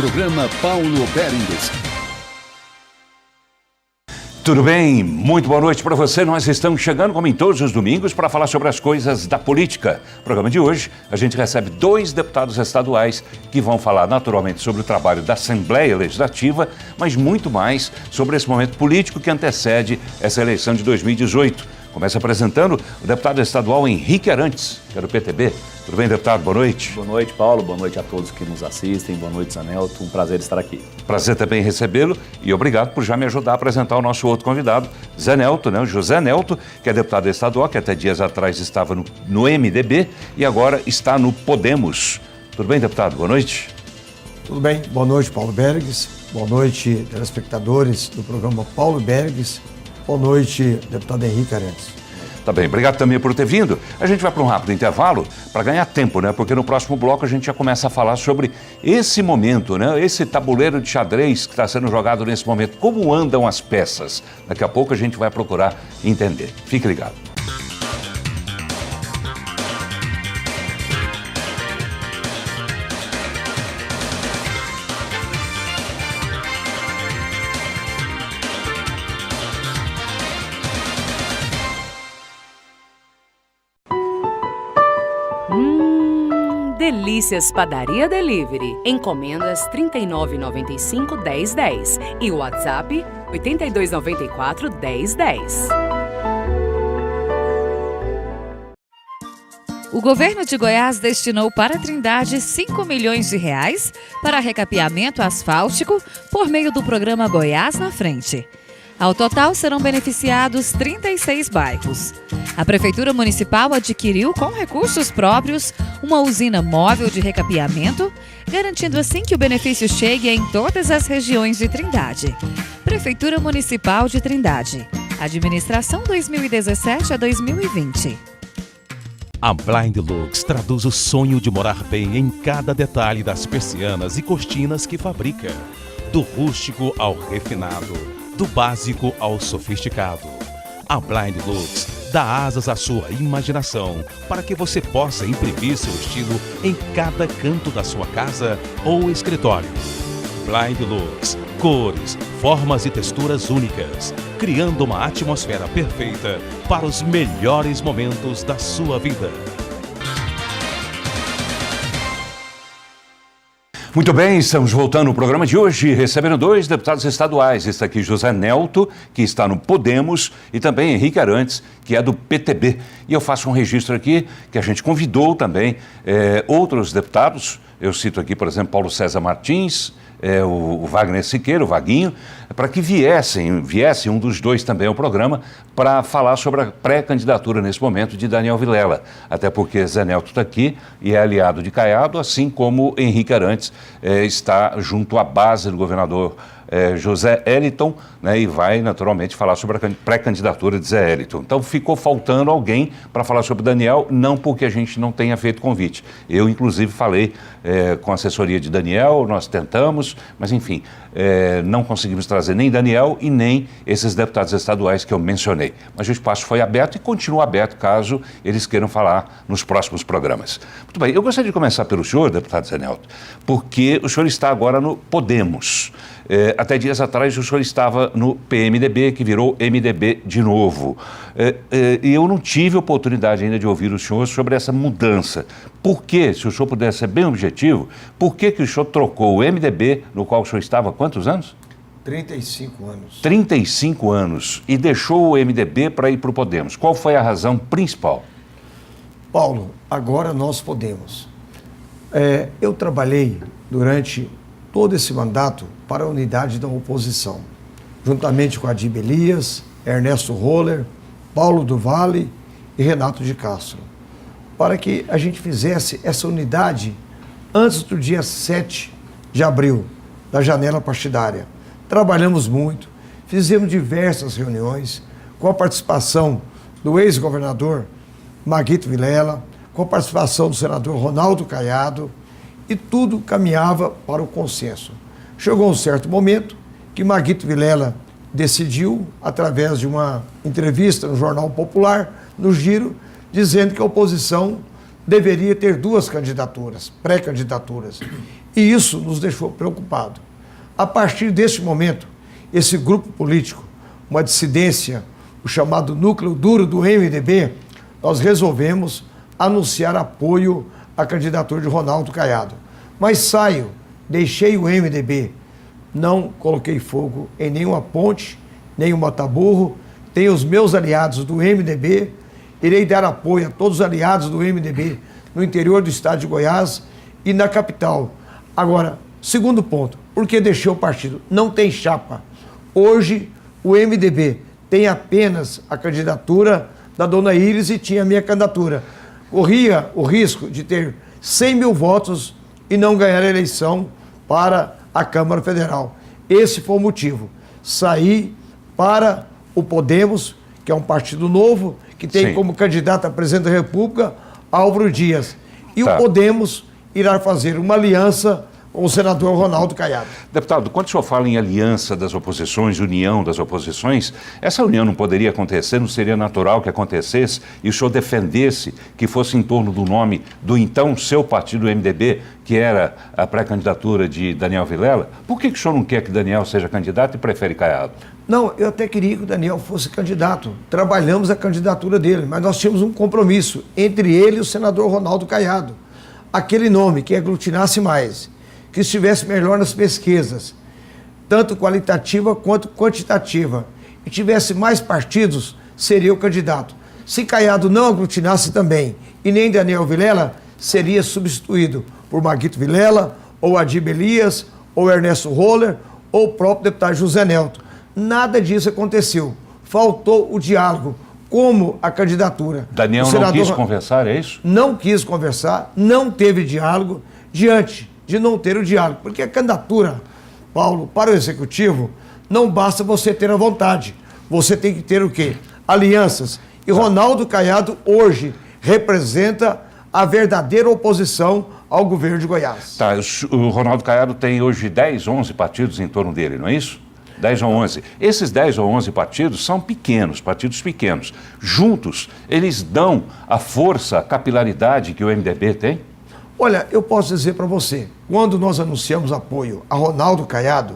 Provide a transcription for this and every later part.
Programa Paulo Berengues. Tudo bem? Muito boa noite para você. Nós estamos chegando, como em todos os domingos, para falar sobre as coisas da política. No programa de hoje, a gente recebe 2 deputados estaduais que vão falar naturalmente sobre o trabalho da Assembleia Legislativa, mas muito mais sobre esse momento político que antecede essa eleição de 2018. Começa apresentando o deputado estadual Henrique Arantes, que é do PTB. Tudo bem, deputado? Boa noite. Boa noite, Paulo. Boa noite a todos que nos assistem. Boa noite, Zé Nelto. Um prazer estar aqui. Prazer também recebê-lo e obrigado por já me ajudar a apresentar o nosso outro convidado, Zé Nelto, né? José Nelto, que é deputado estadual, que até dias atrás estava no MDB e agora está no Podemos. Tudo bem, deputado? Boa noite. Tudo bem. Boa noite, Paulo Berengues. Boa noite, telespectadores do programa Paulo Berengues. Boa noite, deputado Henrique Arantes. Tá bem, obrigado também por ter vindo. A gente vai para um rápido intervalo para ganhar tempo, né? Porque no próximo bloco a gente já começa a falar sobre esse momento, né? Esse tabuleiro de xadrez que está sendo jogado nesse momento. Como andam as peças? Daqui a pouco a gente vai procurar entender. Fique ligado. Delícias Padaria Delivery. Encomendas 3995-1010 e o WhatsApp 8294-1010. O governo de Goiás destinou para Trindade 5 milhões de reais para recapeamento asfáltico por meio do programa Goiás na Frente. Ao total, serão beneficiados 36 bairros. A Prefeitura Municipal adquiriu, com recursos próprios, uma usina móvel de recapeamento, garantindo assim que o benefício chegue em todas as regiões de Trindade. Prefeitura Municipal de Trindade. Administração 2017 a 2020. A Blind Lux traduz o sonho de morar bem em cada detalhe das persianas e cortinas que fabrica. Do rústico ao refinado. Do básico ao sofisticado. A Blind Lux dá asas à sua imaginação para que você possa imprimir seu estilo em cada canto da sua casa ou escritório. Blind Lux, cores, formas e texturas únicas, criando uma atmosfera perfeita para os melhores momentos da sua vida. Muito bem, estamos voltando ao programa de hoje, recebendo 2 deputados estaduais. Está aqui José Nelto, que está no Podemos, e também Henrique Arantes, que é do PTB. E eu faço um registro aqui, que a gente convidou também outros deputados. Eu cito aqui, por exemplo, Paulo César Martins, o Wagner Siqueira, o Vaguinho, para que viesse um dos 2 também ao programa para falar sobre a pré-candidatura nesse momento de Daniel Vilela. Até porque Zé Nelto está aqui e é aliado de Caiado, assim como Henrique Arantes está junto à base do governador José Eliton, né, e vai naturalmente falar sobre a pré-candidatura de Zé Eliton. Então ficou faltando alguém para falar sobre Daniel, não porque a gente não tenha feito convite. Eu, inclusive, falei com a assessoria de Daniel, nós tentamos, mas enfim, não conseguimos trazer nem Daniel e nem esses deputados estaduais que eu mencionei. Mas o espaço foi aberto e continua aberto caso eles queiram falar nos próximos programas. Muito bem, eu gostaria de começar pelo senhor, deputado Zé Nelto, porque o senhor está agora no Podemos. Até dias atrás o senhor estava no PMDB, que virou MDB de novo. E eu não tive oportunidade ainda de ouvir o senhor sobre essa mudança. Por que, se o senhor pudesse ser bem objetivo, por que o senhor trocou o MDB, no qual o senhor estava há quantos anos? 35 anos. 35 anos. E deixou o MDB para ir para o Podemos. Qual foi a razão principal? Paulo, agora nós podemos. Eu trabalhei durante todo esse mandato para a unidade da oposição, juntamente com Adib Elias, Ernesto Roller, Paulo do Vale e Renato de Castro, para que a gente fizesse essa unidade antes do dia 7 de abril, da janela partidária. Trabalhamos muito, fizemos diversas reuniões com a participação do ex-governador Maguito Vilela, com a participação do senador Ronaldo Caiado, e tudo caminhava para o consenso. Chegou um certo momento que Maguito Vilela decidiu, através de uma entrevista no Jornal Popular, no Giro, dizendo que a oposição deveria ter 2 candidaturas, pré-candidaturas. E isso nos deixou preocupados. A partir deste momento, esse grupo político, uma dissidência, o chamado núcleo duro do MDB, nós resolvemos anunciar apoio à candidatura de Ronaldo Caiado. Mas saio, deixei o MDB, não coloquei fogo em nenhuma ponte, nenhum mataburro, tenho os meus aliados do MDB, irei dar apoio a todos os aliados do MDB no interior do estado de Goiás e na capital. Agora, segundo ponto, por que deixei o partido? Não tem chapa. Hoje, o MDB tem apenas a candidatura da dona Iris e tinha a minha candidatura. Corria o risco de ter 100 mil votos e não ganhar a eleição para a Câmara Federal. Esse foi o motivo. Saí para o Podemos, que é um partido novo, que tem como candidato a presidente da República Álvaro Dias. E o Podemos irá fazer uma aliança com o senador Ronaldo Caiado. Deputado, quando o senhor fala em aliança das oposições, união das oposições, essa união não poderia acontecer, não seria natural que acontecesse e o senhor defendesse que fosse em torno do nome do então seu partido, o MDB, que era a pré-candidatura de Daniel Vilela? Por que o senhor não quer que Daniel seja candidato e prefere Caiado? Não, eu até queria que o Daniel fosse candidato. Trabalhamos a candidatura dele, mas nós tínhamos um compromisso entre ele e o senador Ronaldo Caiado. Aquele nome que aglutinasse mais, que estivesse melhor nas pesquisas, tanto qualitativa quanto quantitativa, e tivesse mais partidos, seria o candidato. Se Caiado não aglutinasse também, e nem Daniel Vilela, seria substituído por Maguito Vilela, ou Adib Elias, ou Ernesto Roller, ou o próprio deputado José Nelto. Nada disso aconteceu. Faltou o diálogo, como a candidatura. Daniel não quis conversar, é isso? Não quis conversar, não teve diálogo, diante de não ter o diálogo. Porque a candidatura, Paulo, para o Executivo, não basta você ter a vontade. Você tem que ter o quê? Alianças. E Ronaldo Caiado, hoje, representa a verdadeira oposição ao governo de Goiás. Tá, o Ronaldo Caiado tem hoje 10, 11 partidos em torno dele, não é isso? 10 ou 11. Esses 10 ou 11 partidos são pequenos, partidos pequenos. Juntos, eles dão a força, a capilaridade que o MDB tem? Olha, eu posso dizer para você, quando nós anunciamos apoio a Ronaldo Caiado,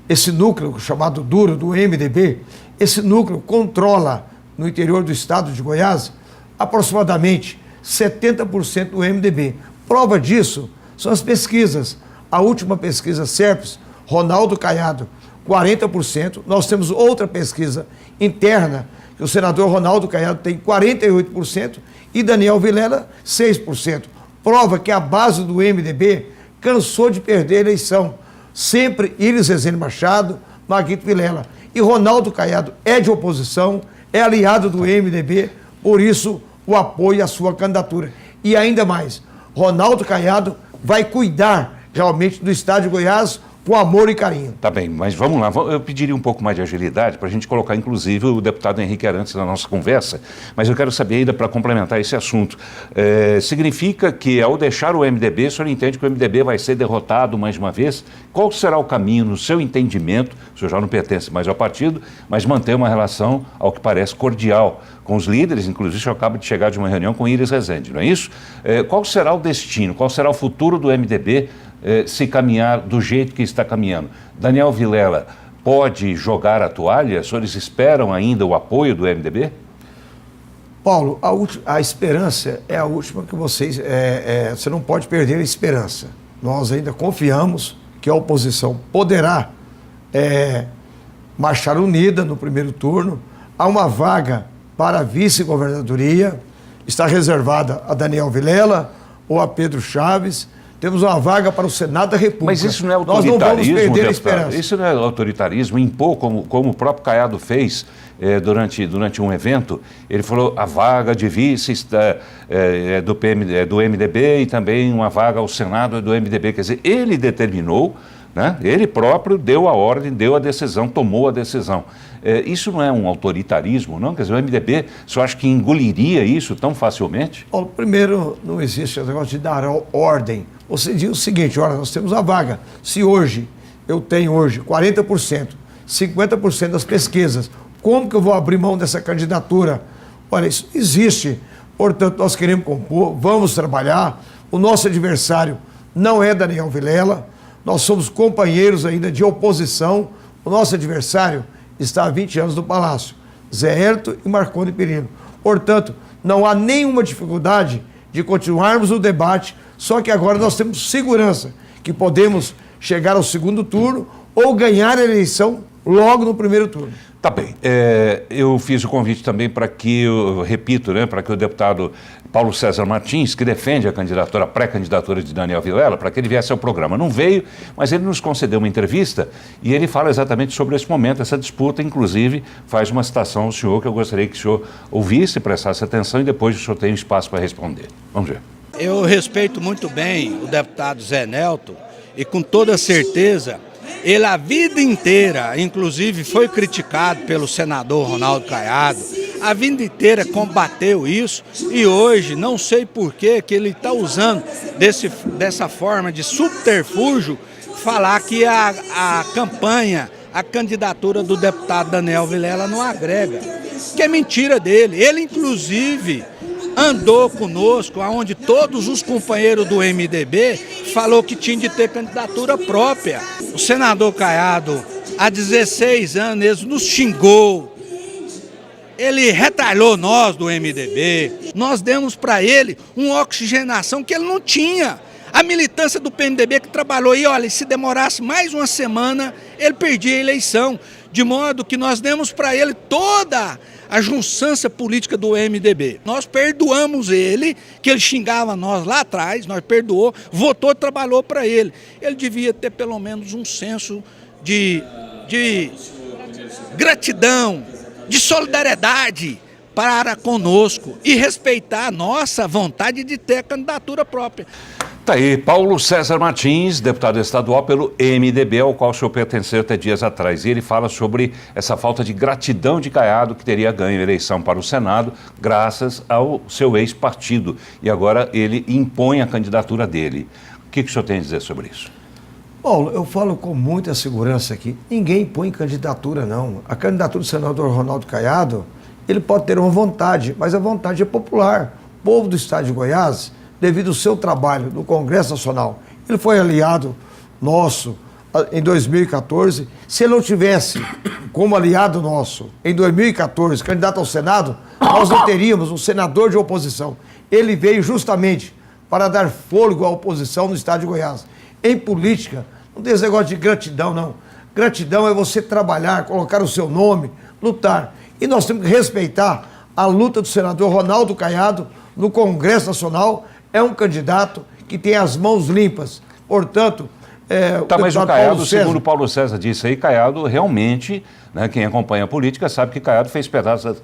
esse núcleo chamado duro do MDB, esse núcleo controla no interior do estado de Goiás aproximadamente 70% do MDB. Prova disso são as pesquisas. A última pesquisa SERPES, Ronaldo Caiado, 40%. Nós temos outra pesquisa interna, que o senador Ronaldo Caiado tem 48% e Daniel Vilela, 6%. Prova que a base do MDB cansou de perder a eleição. Sempre Iris Rezende Machado, Maguito Vilela. E Ronaldo Caiado é de oposição, é aliado do MDB, por isso o apoio à sua candidatura. E ainda mais, Ronaldo Caiado vai cuidar realmente do estado de Goiás com amor e carinho. Tá bem, mas vamos lá. Eu pediria um pouco mais de agilidade para a gente colocar, inclusive, o deputado Henrique Arantes na nossa conversa, mas eu quero saber ainda, para complementar esse assunto, significa que, ao deixar o MDB, o senhor entende que o MDB vai ser derrotado mais uma vez? Qual será o caminho, no seu entendimento, o senhor já não pertence mais ao partido, mas manter uma relação, ao que parece, cordial com os líderes, inclusive o senhor acaba de chegar de uma reunião com Iris Rezende, não é isso? Qual será o destino, qual será o futuro do MDB se caminhar do jeito que está caminhando? Daniel Vilela pode jogar a toalha? Os senhores esperam ainda o apoio do MDB? Paulo, a esperança é a última que vocês... você não pode perder a esperança. Nós ainda confiamos que a oposição poderá marchar unida no primeiro turno. Há uma vaga para a vice-governadoria, está reservada a Daniel Vilela ou a Pedro Chaves. Temos uma vaga para o Senado da República. Mas isso não é autoritarismo, nós não vamos perder a esperança. Isso não é autoritarismo, impor, como o próprio Caiado fez durante um evento. Ele falou a vaga de vice do MDB e também uma vaga ao Senado do MDB. Quer dizer, ele determinou, né? Ele próprio deu a ordem, deu a decisão, tomou a decisão. Isso não é um autoritarismo, não? Quer dizer, o MDB, o senhor acha que engoliria isso tão facilmente? Paulo, primeiro, não existe esse negócio de dar ordem. Você diz o seguinte, olha, nós temos a vaga. Se hoje, eu tenho 40%, 50% das pesquisas, como que eu vou abrir mão dessa candidatura? Olha, isso existe. Portanto, nós queremos compor, vamos trabalhar. O nosso adversário não é Daniel Vilela, nós somos companheiros ainda de oposição, o nosso adversário está há 20 anos no Palácio, Zé Hélito e Marconi Perillo. Portanto, não há nenhuma dificuldade de continuarmos o debate, só que agora nós temos segurança que podemos chegar ao segundo turno ou ganhar a eleição logo no primeiro turno. Tá bem. Eu fiz o convite também para que, eu repito, né, para que o deputado Paulo César Martins, que defende a candidatura, a pré-candidatura de Daniel Vilela, para que ele viesse ao programa. Não veio, mas ele nos concedeu uma entrevista e ele fala exatamente sobre esse momento, essa disputa, inclusive faz uma citação ao senhor que eu gostaria que o senhor ouvisse, prestasse atenção e depois o senhor tem espaço para responder. Vamos ver. Eu respeito muito bem o deputado Zé Hélito e com toda certeza ele a vida inteira, inclusive foi criticado pelo senador Ronaldo Caiado, a vida inteira combateu isso e hoje não sei por que ele está usando dessa forma de subterfúgio falar que a campanha, a candidatura do deputado Daniel Vilela não agrega, que é mentira dele. Ele inclusive andou conosco, onde todos os companheiros do MDB falou que tinha de ter candidatura própria. O senador Caiado, há 16 anos, ele nos xingou, ele retalhou nós do MDB, nós demos para ele uma oxigenação que ele não tinha. A militância do PMDB que trabalhou aí, olha, se demorasse mais uma semana, ele perdia a eleição, de modo que nós demos para ele toda a junçância política do MDB. Nós perdoamos ele, que ele xingava nós lá atrás, nós perdoou, votou e trabalhou para ele. Ele devia ter pelo menos um senso de gratidão, de solidariedade para conosco e respeitar a nossa vontade de ter a candidatura própria. Tá aí, Paulo César Martins, deputado estadual pelo MDB, ao qual o senhor pertenceu até dias atrás. E ele fala sobre essa falta de gratidão de Caiado, que teria ganho a eleição para o Senado, graças ao seu ex-partido. E agora ele impõe a candidatura dele. O que o senhor tem a dizer sobre isso? Paulo, eu falo com muita segurança aqui. Ninguém põe candidatura, não. A candidatura do senador Ronaldo Caiado, ele pode ter uma vontade, mas a vontade é popular. O povo do estado de Goiás, devido ao seu trabalho no Congresso Nacional, ele foi aliado nosso em 2014. Se ele não tivesse como aliado nosso em 2014, candidato ao Senado, nós não teríamos um senador de oposição. Ele veio justamente para dar fôlego à oposição no estado de Goiás. Em política, não tem esse negócio de gratidão, não. Gratidão é você trabalhar, colocar o seu nome, lutar. E nós temos que respeitar a luta do senador Ronaldo Caiado no Congresso Nacional. É um candidato que tem as mãos limpas. Portanto, mas o Caiado, segundo o Paulo César disse aí, Caiado realmente, né, quem acompanha a política sabe que Caiado fez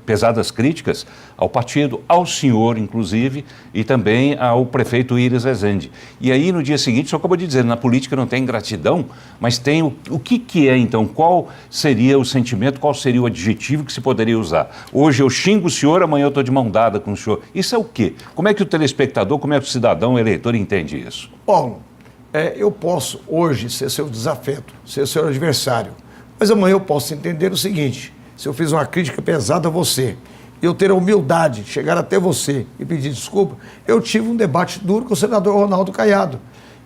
pesadas críticas ao partido, ao senhor, inclusive, e também ao prefeito Iris Rezende. E aí, no dia seguinte, o senhor acabou de dizer, na política não tem gratidão, mas tem o que é, então? Qual seria o sentimento, qual seria o adjetivo que se poderia usar? Hoje eu xingo o senhor, amanhã eu estou de mão dada com o senhor. Isso é o quê? Como é que o telespectador, como é que o cidadão, o eleitor entende isso? Paulo, eu posso hoje ser seu desafeto, ser seu adversário, mas amanhã eu posso entender o seguinte: se eu fiz uma crítica pesada a você, eu ter a humildade de chegar até você e pedir desculpa, eu tive um debate duro com o senador Ronaldo Caiado.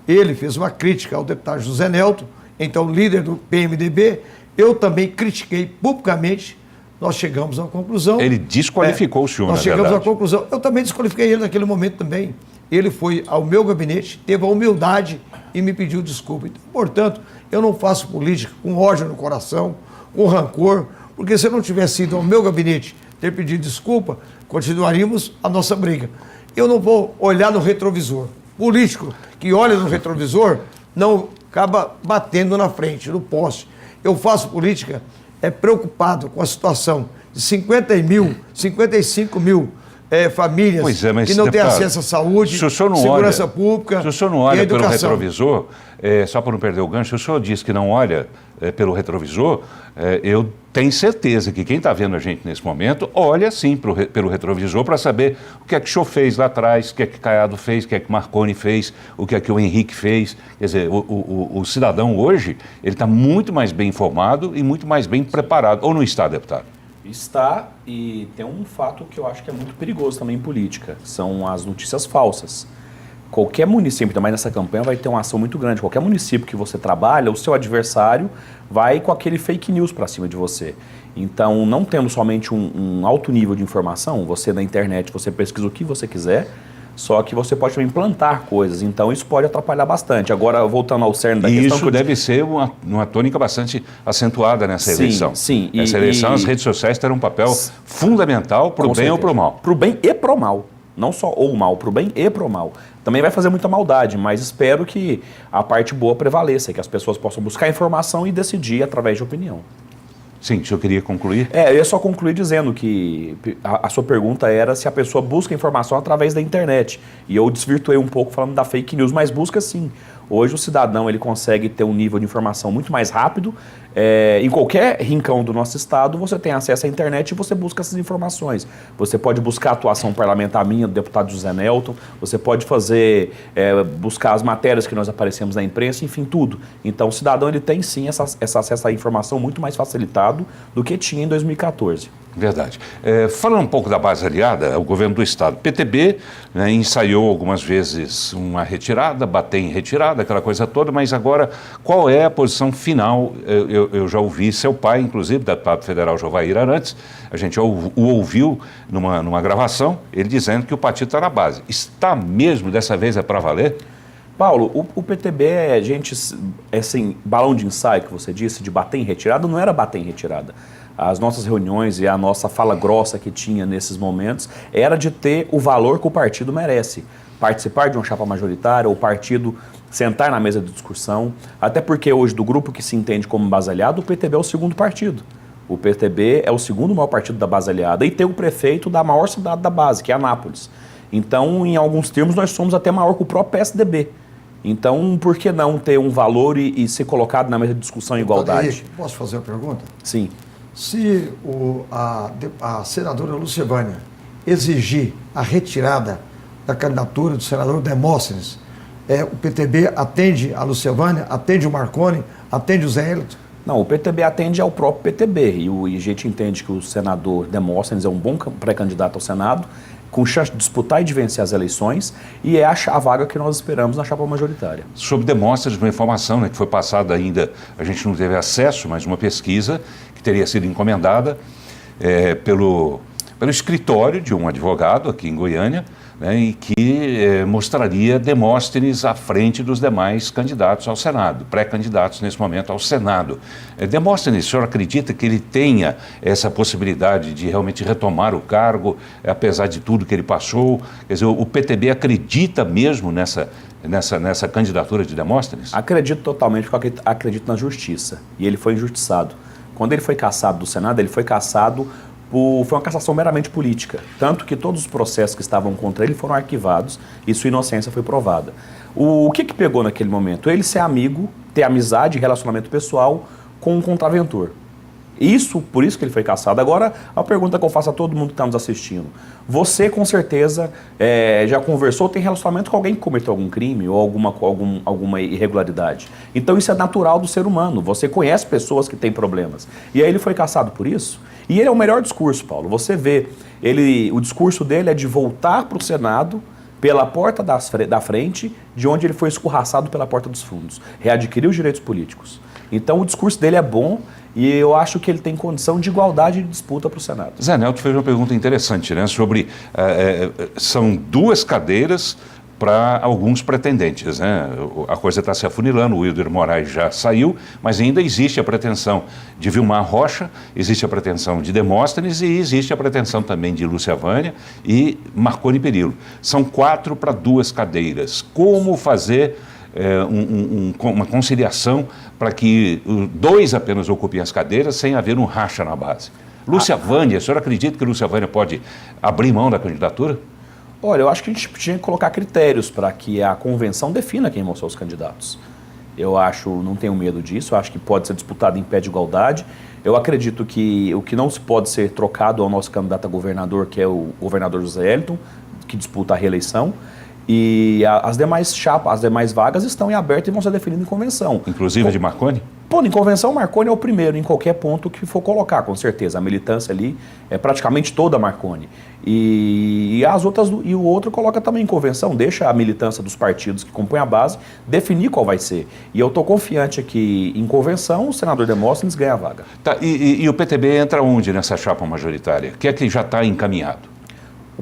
Ele fez uma crítica ao deputado José Hélito, então líder do PMDB, eu também critiquei publicamente, nós chegamos à conclusão... Ele desqualificou o senhor, nós chegamos à conclusão, eu também desqualifiquei ele naquele momento também. Ele foi ao meu gabinete, teve a humildade e me pediu desculpa. Então, portanto, eu não faço política com ódio no coração, com rancor, porque se eu não tivesse ido ao meu gabinete ter pedido desculpa, continuaríamos a nossa briga. Eu não vou olhar no retrovisor. Político que olha no retrovisor não acaba batendo na frente, no poste. Eu faço política preocupado com a situação de 55 mil famílias que não têm acesso à saúde, segurança pública. Se o senhor não olha pelo retrovisor, só para não perder o gancho, o senhor diz que não olha pelo retrovisor, eu tenho certeza que quem está vendo a gente nesse momento olha sim pelo retrovisor para saber o que é que o senhor fez lá atrás, o que é que Caiado fez, o que é que Marconi fez, o que é que o Henrique fez. Quer dizer, o cidadão hoje, ele está muito mais bem informado e muito mais bem preparado. Ou não está, deputado? Está, e tem um fato que eu acho que é muito perigoso também em política, são as notícias falsas. Qualquer município, também nessa campanha, vai ter uma ação muito grande. Qualquer município que você trabalha, o seu adversário vai com aquele fake news para cima de você. Então, não tendo somente um alto nível de informação, você na internet, você pesquisa o que você quiser, só que você pode também plantar coisas, então isso pode atrapalhar bastante. Agora, voltando ao cerne da questão... Isso deve ser uma tônica bastante acentuada nessa eleição. Sim. Essa eleição, as redes sociais terão um papel fundamental para o bem ou para o mal. Para o bem e para o mal. Não só o mal, para o bem e para o mal. Também vai fazer muita maldade, mas espero que a parte boa prevaleça, que as pessoas possam buscar informação e decidir através de opinião. Sim, o senhor queria concluir? Eu ia só concluir dizendo que a sua pergunta era se a pessoa busca informação através da internet. E eu desvirtuei um pouco falando da fake news, mas busca sim. Hoje o cidadão ele consegue ter um nível de informação muito mais rápido. Em qualquer rincão do nosso estado você tem acesso à internet e você busca essas informações. Você pode buscar a atuação parlamentar minha, do deputado José Nelton, você pode buscar as matérias que nós aparecemos na imprensa, enfim, tudo. Então o cidadão ele tem sim esse acesso à informação muito mais facilitado do que tinha em 2014. Verdade. Falando um pouco da base aliada, o governo do estado, PTB, né, ensaiou algumas vezes uma retirada, bater em retirada, aquela coisa toda, mas agora qual é a posição final? Eu já ouvi seu pai, inclusive, deputado federal Jovair Arantes, a gente o ouviu numa gravação, ele dizendo que o partido está na base. Está mesmo, dessa vez é para valer? Paulo, o PTB assim, balão de ensaio que você disse, de bater em retirada, não era bater em retirada. As nossas reuniões e a nossa fala grossa que tinha nesses momentos era de ter o valor que o partido merece. Participar de uma chapa majoritária, o partido sentar na mesa de discussão, até porque hoje do grupo que se entende como base aliada, o PTB é o segundo partido. O PTB é o segundo maior partido da base aliada e tem o prefeito da maior cidade da base, que é Anápolis. Então, em alguns termos, nós somos até maior que o próprio PSDB. Então, por que não ter um valor e ser colocado na mesa de discussão em igualdade? Posso fazer uma pergunta? Sim. Se a senadora Lucevânia exigir a retirada da candidatura do senador Demóstenes, o PTB atende a Lucevânia, atende o Marconi, atende o Zé Hélito? Não, o PTB atende ao próprio PTB e a gente entende que o senador Demóstenes é um bom pré-candidato ao Senado, com chance de disputar e de vencer as eleições, e é a vaga que nós esperamos na chapa majoritária. Sobre Demóstenes, uma informação, né, que foi passada ainda, a gente não teve acesso, mas uma pesquisa que teria sido encomendada pelo escritório de um advogado aqui em Goiânia, né, e que mostraria Demóstenes à frente dos demais candidatos ao Senado, pré-candidatos nesse momento ao Senado. Demóstenes, o senhor acredita que ele tenha essa possibilidade de realmente retomar o cargo, apesar de tudo que ele passou? Quer dizer, o PTB acredita mesmo nessa candidatura de Demóstenes? Acredito totalmente, porque acredito na justiça, e ele foi injustiçado. Quando ele foi cassado do Senado, ele foi cassado foi uma cassação meramente política, tanto que todos os processos que estavam contra ele foram arquivados e sua inocência foi provada. O que pegou naquele momento? Ele ser amigo, ter amizade, relacionamento pessoal com um contraventor. Por isso que ele foi cassado. Agora, a pergunta que eu faço a todo mundo que está nos assistindo. Você, com certeza, já conversou, tem relacionamento com alguém que cometeu algum crime ou alguma irregularidade. Então, isso é natural do ser humano. Você conhece pessoas que têm problemas. E aí ele foi cassado por isso? E ele é o melhor discurso, Paulo. Você vê, o discurso dele é de voltar para o Senado pela porta da frente, de onde ele foi escorraçado pela porta dos fundos. Readquirir os direitos políticos. Então, o discurso dele é bom e eu acho que ele tem condição de igualdade de disputa para o Senado. Zé Nelton fez uma pergunta interessante, né? Sobre, são 2 cadeiras para alguns pretendentes, né? A coisa está se afunilando, o Wilder Moraes já saiu, mas ainda existe a pretensão de Vilmar Rocha, existe a pretensão de Demóstenes e existe a pretensão também de Lúcia Vânia e Marconi Perillo. São 4 para 2 cadeiras. Como fazer uma conciliação para que 2 apenas ocupem as cadeiras sem haver um racha na base? Lúcia Vânia, a senhora acredita que Lúcia Vânia pode abrir mão da candidatura? Olha, eu acho que a gente tinha que colocar critérios para que a convenção defina quem vão ser os candidatos. Eu não tenho medo disso, eu acho que pode ser disputado em pé de igualdade. Eu acredito que o que não se pode ser trocado é o nosso candidato a governador, que é o governador José Hélito, que disputa a reeleição. E as demais chapas, as demais vagas estão em aberto e vão ser definidas em convenção. Inclusive de Marconi? Pô, em convenção, Marconi é o primeiro em qualquer ponto que for colocar, com certeza. A militância ali é praticamente toda Marconi. E as outras, e o outro coloca também em convenção, deixa a militância dos partidos que compõem a base definir qual vai ser. E eu estou confiante que em convenção o senador Demóstenes ganha a vaga. Tá, e o PTB entra onde nessa chapa majoritária? Que é que já está encaminhado?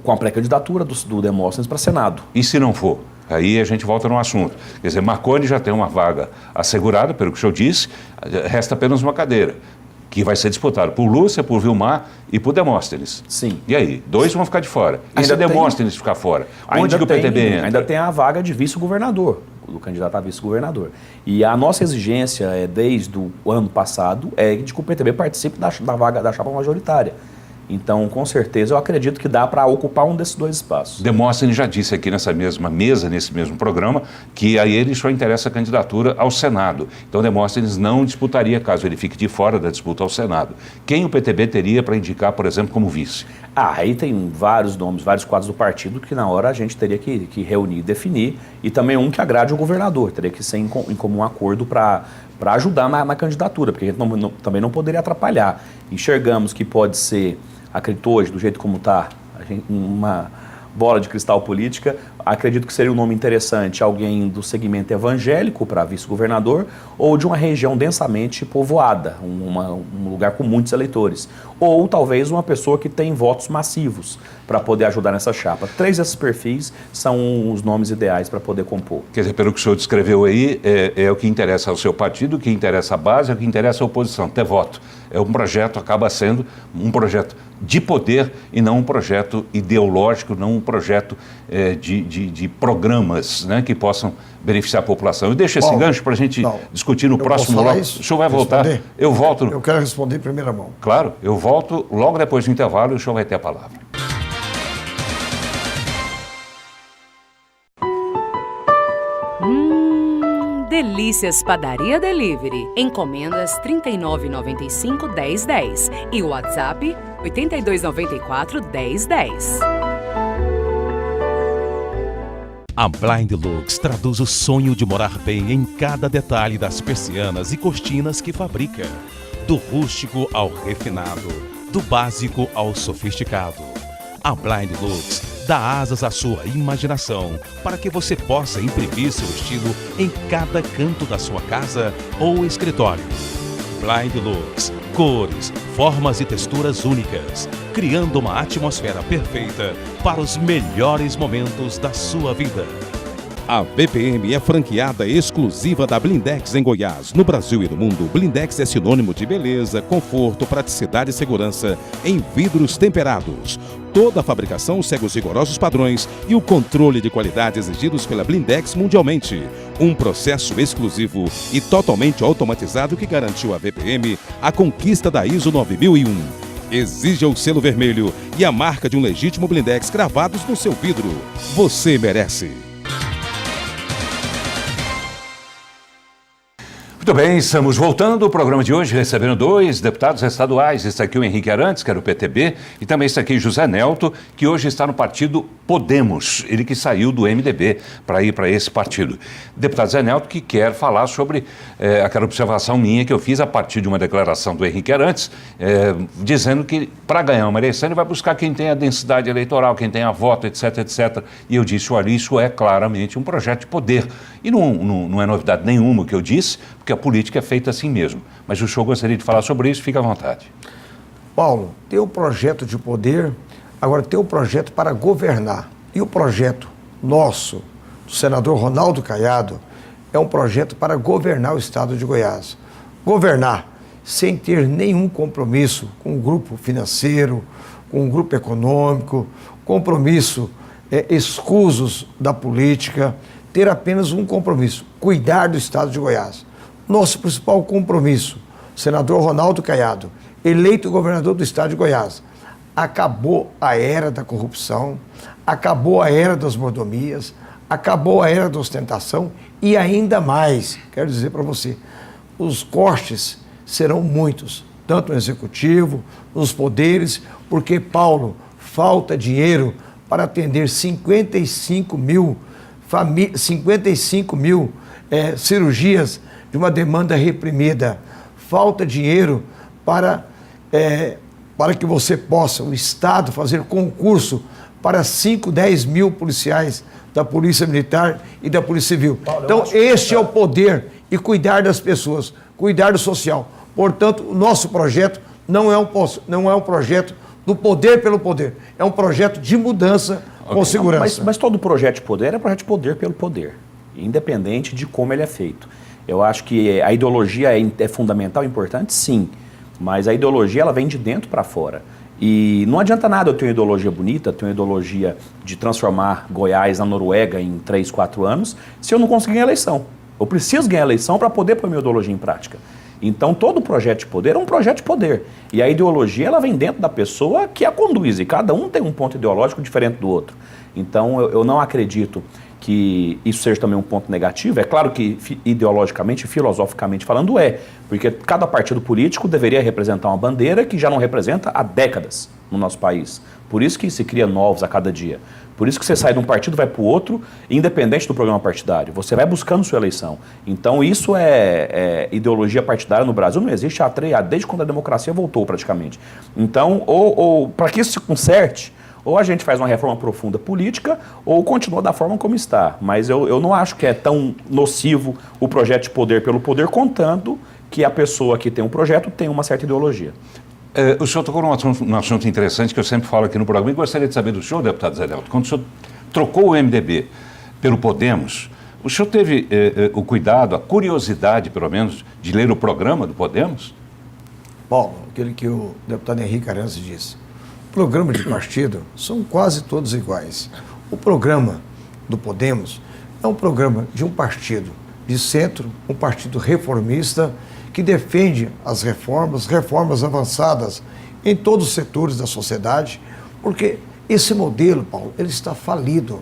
Com a pré-candidatura do Demóstenes para Senado. E se não for? Aí a gente volta no assunto. Quer dizer, Marconi já tem uma vaga assegurada, pelo que o senhor disse, resta apenas uma cadeira, que vai ser disputada por Lúcia, por Vilmar e por Demóstenes. Sim. E aí? 2 vão ficar de fora. E se Demóstenes ficar fora? Onde que o PTB entra? Ainda tem a vaga de vice-governador, do candidato a vice-governador. E a nossa exigência, desde o ano passado, é de que o PTB participe da vaga da chapa majoritária. Então, com certeza, eu acredito que dá para ocupar um desses 2 espaços. Demóstenes já disse aqui nessa mesma mesa, nesse mesmo programa, que a ele só interessa a candidatura ao Senado. Então, Demóstenes não disputaria, caso ele fique de fora da disputa ao Senado. Quem o PTB teria para indicar, por exemplo, como vice? Aí tem vários nomes, vários quadros do partido que na hora a gente teria que reunir e definir. E também um que agrade o governador, teria que ser em comum acordo para ajudar na candidatura, porque a gente também não poderia atrapalhar. Enxergamos que pode ser, acredito hoje, do jeito como está, uma bola de cristal política, acredito que seria um nome interessante alguém do segmento evangélico para vice-governador ou de uma região densamente povoada, um lugar com muitos eleitores. Ou talvez uma pessoa que tem votos massivos para poder ajudar nessa chapa. 3 desses perfis são os nomes ideais para poder compor. Quer dizer, pelo que o senhor descreveu aí, é o que interessa ao seu partido, o que interessa à base, é o que interessa à oposição, ter voto. É um projeto, acaba sendo um projeto de poder e não um projeto ideológico, não um projeto de programas, né, que possam beneficiar a população. E deixa esse gancho para a gente discutir no próximo bloco. O senhor vai voltar? Eu volto. Eu quero responder em primeira mão. Claro, eu volto logo depois do intervalo e o senhor vai ter a palavra. Delícias Padaria Delivery. Encomendas 39,95 1010 e o WhatsApp 8294 1010. A Blind Lux traduz o sonho de morar bem em cada detalhe das persianas e cortinas que fabrica. Do rústico ao refinado, do básico ao sofisticado. A Blind Lux dá asas à sua imaginação para que você possa imprimir seu estilo em cada canto da sua casa ou escritório. Blind Lux, cores, formas e texturas únicas, criando uma atmosfera perfeita para os melhores momentos da sua vida. A VPM é franqueada exclusiva da Blindex em Goiás. No Brasil e no mundo, Blindex é sinônimo de beleza, conforto, praticidade e segurança em vidros temperados. Toda a fabricação segue os rigorosos padrões e o controle de qualidade exigidos pela Blindex mundialmente. Um processo exclusivo e totalmente automatizado que garantiu à VPM a conquista da ISO 9001. Exija o selo vermelho e a marca de um legítimo Blindex cravados no seu vidro. Você merece. Muito bem, estamos voltando. O programa de hoje recebendo 2 deputados estaduais. Está aqui o Henrique Arantes, que era o PTB, e também está aqui José Nelto, que hoje está no partido Podemos. Ele que saiu do MDB para ir para esse partido. Deputado Zé Nelto, que quer falar sobre aquela observação minha que eu fiz a partir de uma declaração do Henrique Arantes, dizendo que para ganhar uma eleição ele vai buscar quem tem a densidade eleitoral, quem tem a voto, etc, etc. E eu disse, olha, isso é claramente um projeto de poder. E não é novidade nenhuma o que eu disse, porque a política é feita assim mesmo. Mas o senhor gostaria de falar sobre isso? Fique à vontade. Paulo, tem um projeto de poder, agora tem um projeto para governar. E o projeto nosso, do senador Ronaldo Caiado, é um projeto para governar o estado de Goiás. Governar sem ter nenhum compromisso com o grupo financeiro, com o grupo econômico, compromisso escusos da política, ter apenas um compromisso, cuidar do estado de Goiás. Nosso principal compromisso, senador Ronaldo Caiado, eleito governador do estado de Goiás, acabou a era da corrupção, acabou a era das mordomias, acabou a era da ostentação e ainda mais, quero dizer para você, os cortes serão muitos, tanto no executivo, nos poderes, porque, Paulo, falta dinheiro para atender 55 mil 55 mil cirurgias de uma demanda reprimida. Falta dinheiro para que você possa, o Estado, fazer concurso para 5, 10 mil policiais da Polícia Militar e da Polícia Civil. Paulo, então, este é o poder e cuidar das pessoas, cuidar do social. Portanto, o nosso projeto não é um projeto do poder pelo poder, é um projeto de mudança com segurança. Mas todo projeto de poder é projeto de poder pelo poder, independente de como ele é feito. Eu acho que a ideologia é fundamental, importante, sim, mas a ideologia ela vem de dentro para fora. E não adianta nada eu ter uma ideologia bonita, ter uma ideologia de transformar Goiás na Noruega em 3, 4 anos, se eu não conseguir ganhar a eleição. Eu preciso ganhar a eleição para poder pôr minha ideologia em prática. Então, todo projeto de poder é um projeto de poder. E a ideologia ela vem dentro da pessoa que a conduz. E cada um tem um ponto ideológico diferente do outro. Então, eu não acredito que isso seja também um ponto negativo. É claro que ideologicamente, filosoficamente falando, porque cada partido político deveria representar uma bandeira que já não representa há décadas no nosso país. Por isso que se cria novos a cada dia. Por isso que você sai de um partido e vai para o outro, independente do programa partidário. Você vai buscando sua eleição. Então isso é ideologia partidária no Brasil. Não existe desde quando a democracia voltou praticamente. Então, ou para que isso se conserte, ou a gente faz uma reforma profunda política, ou continua da forma como está. Mas eu não acho que é tão nocivo o projeto de poder pelo poder, contando que a pessoa que tem um projeto tem uma certa ideologia. O senhor tocou num assunto interessante que eu sempre falo aqui no programa e gostaria de saber do senhor, deputado Zé Nelto. Quando o senhor trocou o MDB pelo Podemos, o senhor teve o cuidado, a curiosidade, pelo menos, de ler o programa do Podemos? Paulo, aquele que o deputado Henrique Arantes disse. Programa de partido são quase todos iguais. O programa do Podemos é um programa de um partido de centro, um partido reformista, que defende as reformas avançadas em todos os setores da sociedade, porque esse modelo, Paulo, ele está falido.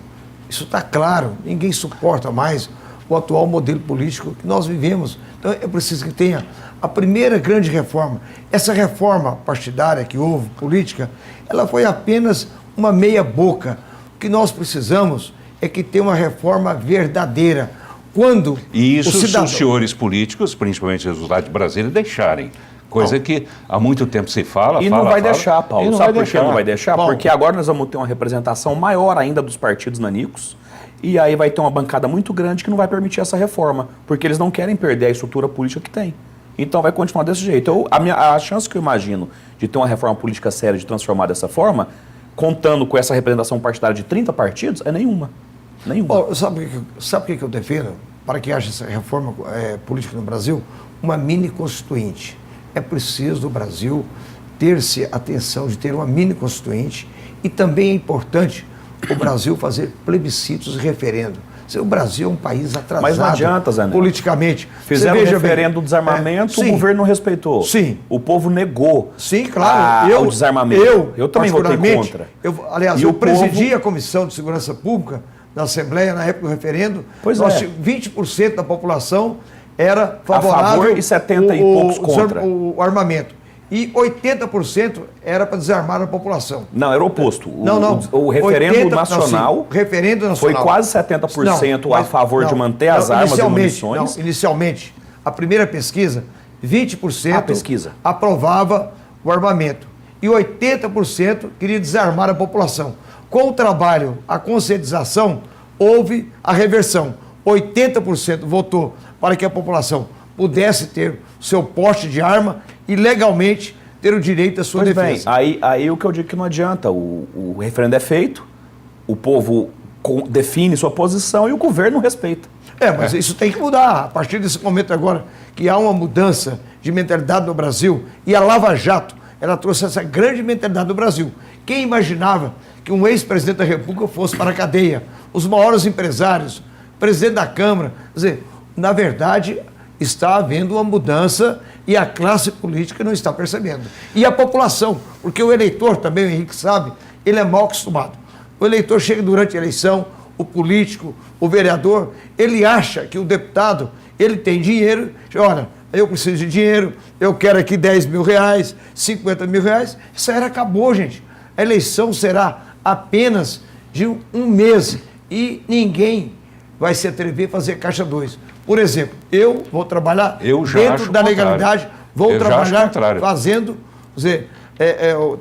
Isso está claro, ninguém suporta mais o atual modelo político que nós vivemos. Então é preciso que tenha a primeira grande reforma. Essa reforma partidária que houve, política, ela foi apenas uma meia boca. O que nós precisamos é que tenha uma reforma verdadeira. Quando e isso se os senhores políticos, principalmente os lá de Brasília, deixarem. Coisa que há muito tempo se fala. E não vai deixar, Paulo. Sabe por que não vai deixar? Paulo. Porque agora nós vamos ter uma representação maior ainda dos partidos nanicos. E aí vai ter uma bancada muito grande que não vai permitir essa reforma. Porque eles não querem perder a estrutura política que tem. Então vai continuar desse jeito. A chance que eu imagino de ter uma reforma política séria, de transformar dessa forma, contando com essa representação partidária de 30 partidos, é nenhuma. Paulo, sabe o que eu defendo para que haja essa reforma política no Brasil? Uma mini constituinte. É preciso o Brasil ter-se atenção de ter uma mini constituinte e também é importante o Brasil fazer plebiscitos e referendo. O Brasil é um país atrasado. Mas não adianta, Zé Neto. Politicamente. Fizeram o referendo do desarmamento, o governo não respeitou. Sim. O povo negou. Sim, claro. O desarmamento. Eu também votei contra. Eu presidi a Comissão de Segurança Pública na Assembleia, na época do referendo. Pois 20% da população era favorável. A favor e 70 e poucos contra. O armamento. E 80% era para desarmar a população. Não, era o oposto. O referendo nacional, referendo nacional foi quase 70% a favor de manter as armas e munições. Inicialmente, a primeira pesquisa, 20% aprovava o armamento. E 80% queria desarmar a população. Com o trabalho, a conscientização, houve a reversão. 80% votou para que a população pudesse ter seu porte de arma e legalmente ter o direito à sua defesa. Aí o que eu digo que não adianta, o referendo é feito, o povo define sua posição e o governo respeita. Mas isso tem que mudar. A partir desse momento agora que há uma mudança de mentalidade no Brasil e a Lava Jato, ela trouxe essa grande mentalidade do Brasil. Quem imaginava que um ex-presidente da República fosse para a cadeia? Os maiores empresários, presidente da Câmara. Quer dizer, na verdade, está havendo uma mudança e a classe política não está percebendo. E a população, porque o eleitor também, o Henrique sabe, ele é mal acostumado. O eleitor chega durante a eleição, o político, o vereador, ele acha que o deputado, ele tem dinheiro, olha, eu preciso de dinheiro, eu quero aqui 10 mil reais, 50 mil reais, essa era acabou, gente. A eleição será apenas de um mês e ninguém vai se atrever a fazer caixa 2. Por exemplo, eu vou trabalhar dentro da legalidade, vou trabalhar fazendo, quer dizer,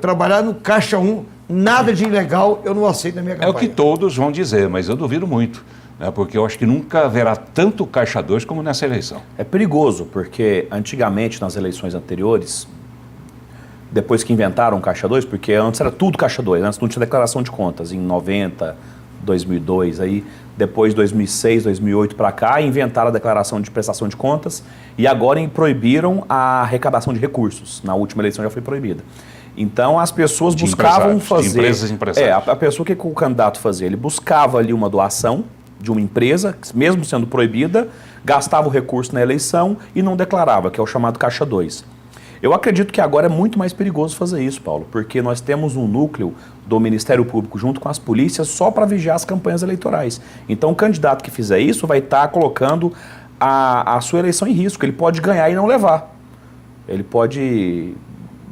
trabalhar no caixa 1, nada de ilegal eu não aceito na minha campanha. É o que todos vão dizer, mas eu duvido muito, né, porque eu acho que nunca haverá tanto caixa 2 como nessa eleição. É perigoso, porque antigamente, nas eleições anteriores, depois que inventaram o caixa 2, porque antes era tudo caixa 2, antes não tinha declaração de contas, em 90, 2002, aí depois 2006, 2008 para cá, inventaram a declaração de prestação de contas e agora proibiram a arrecadação de recursos. Na última eleição já foi proibida. Então as pessoas buscavam fazer... De empresas empresários. A pessoa, o que o candidato fazia? Ele buscava ali uma doação de uma empresa, mesmo sendo proibida, gastava o recurso na eleição e não declarava, que é o chamado caixa 2. Eu acredito que agora é muito mais perigoso fazer isso, Paulo, porque nós temos um núcleo do Ministério Público junto com as polícias só para vigiar as campanhas eleitorais. Então o candidato que fizer isso vai estar colocando a sua eleição em risco. Ele pode ganhar e não levar. Ele pode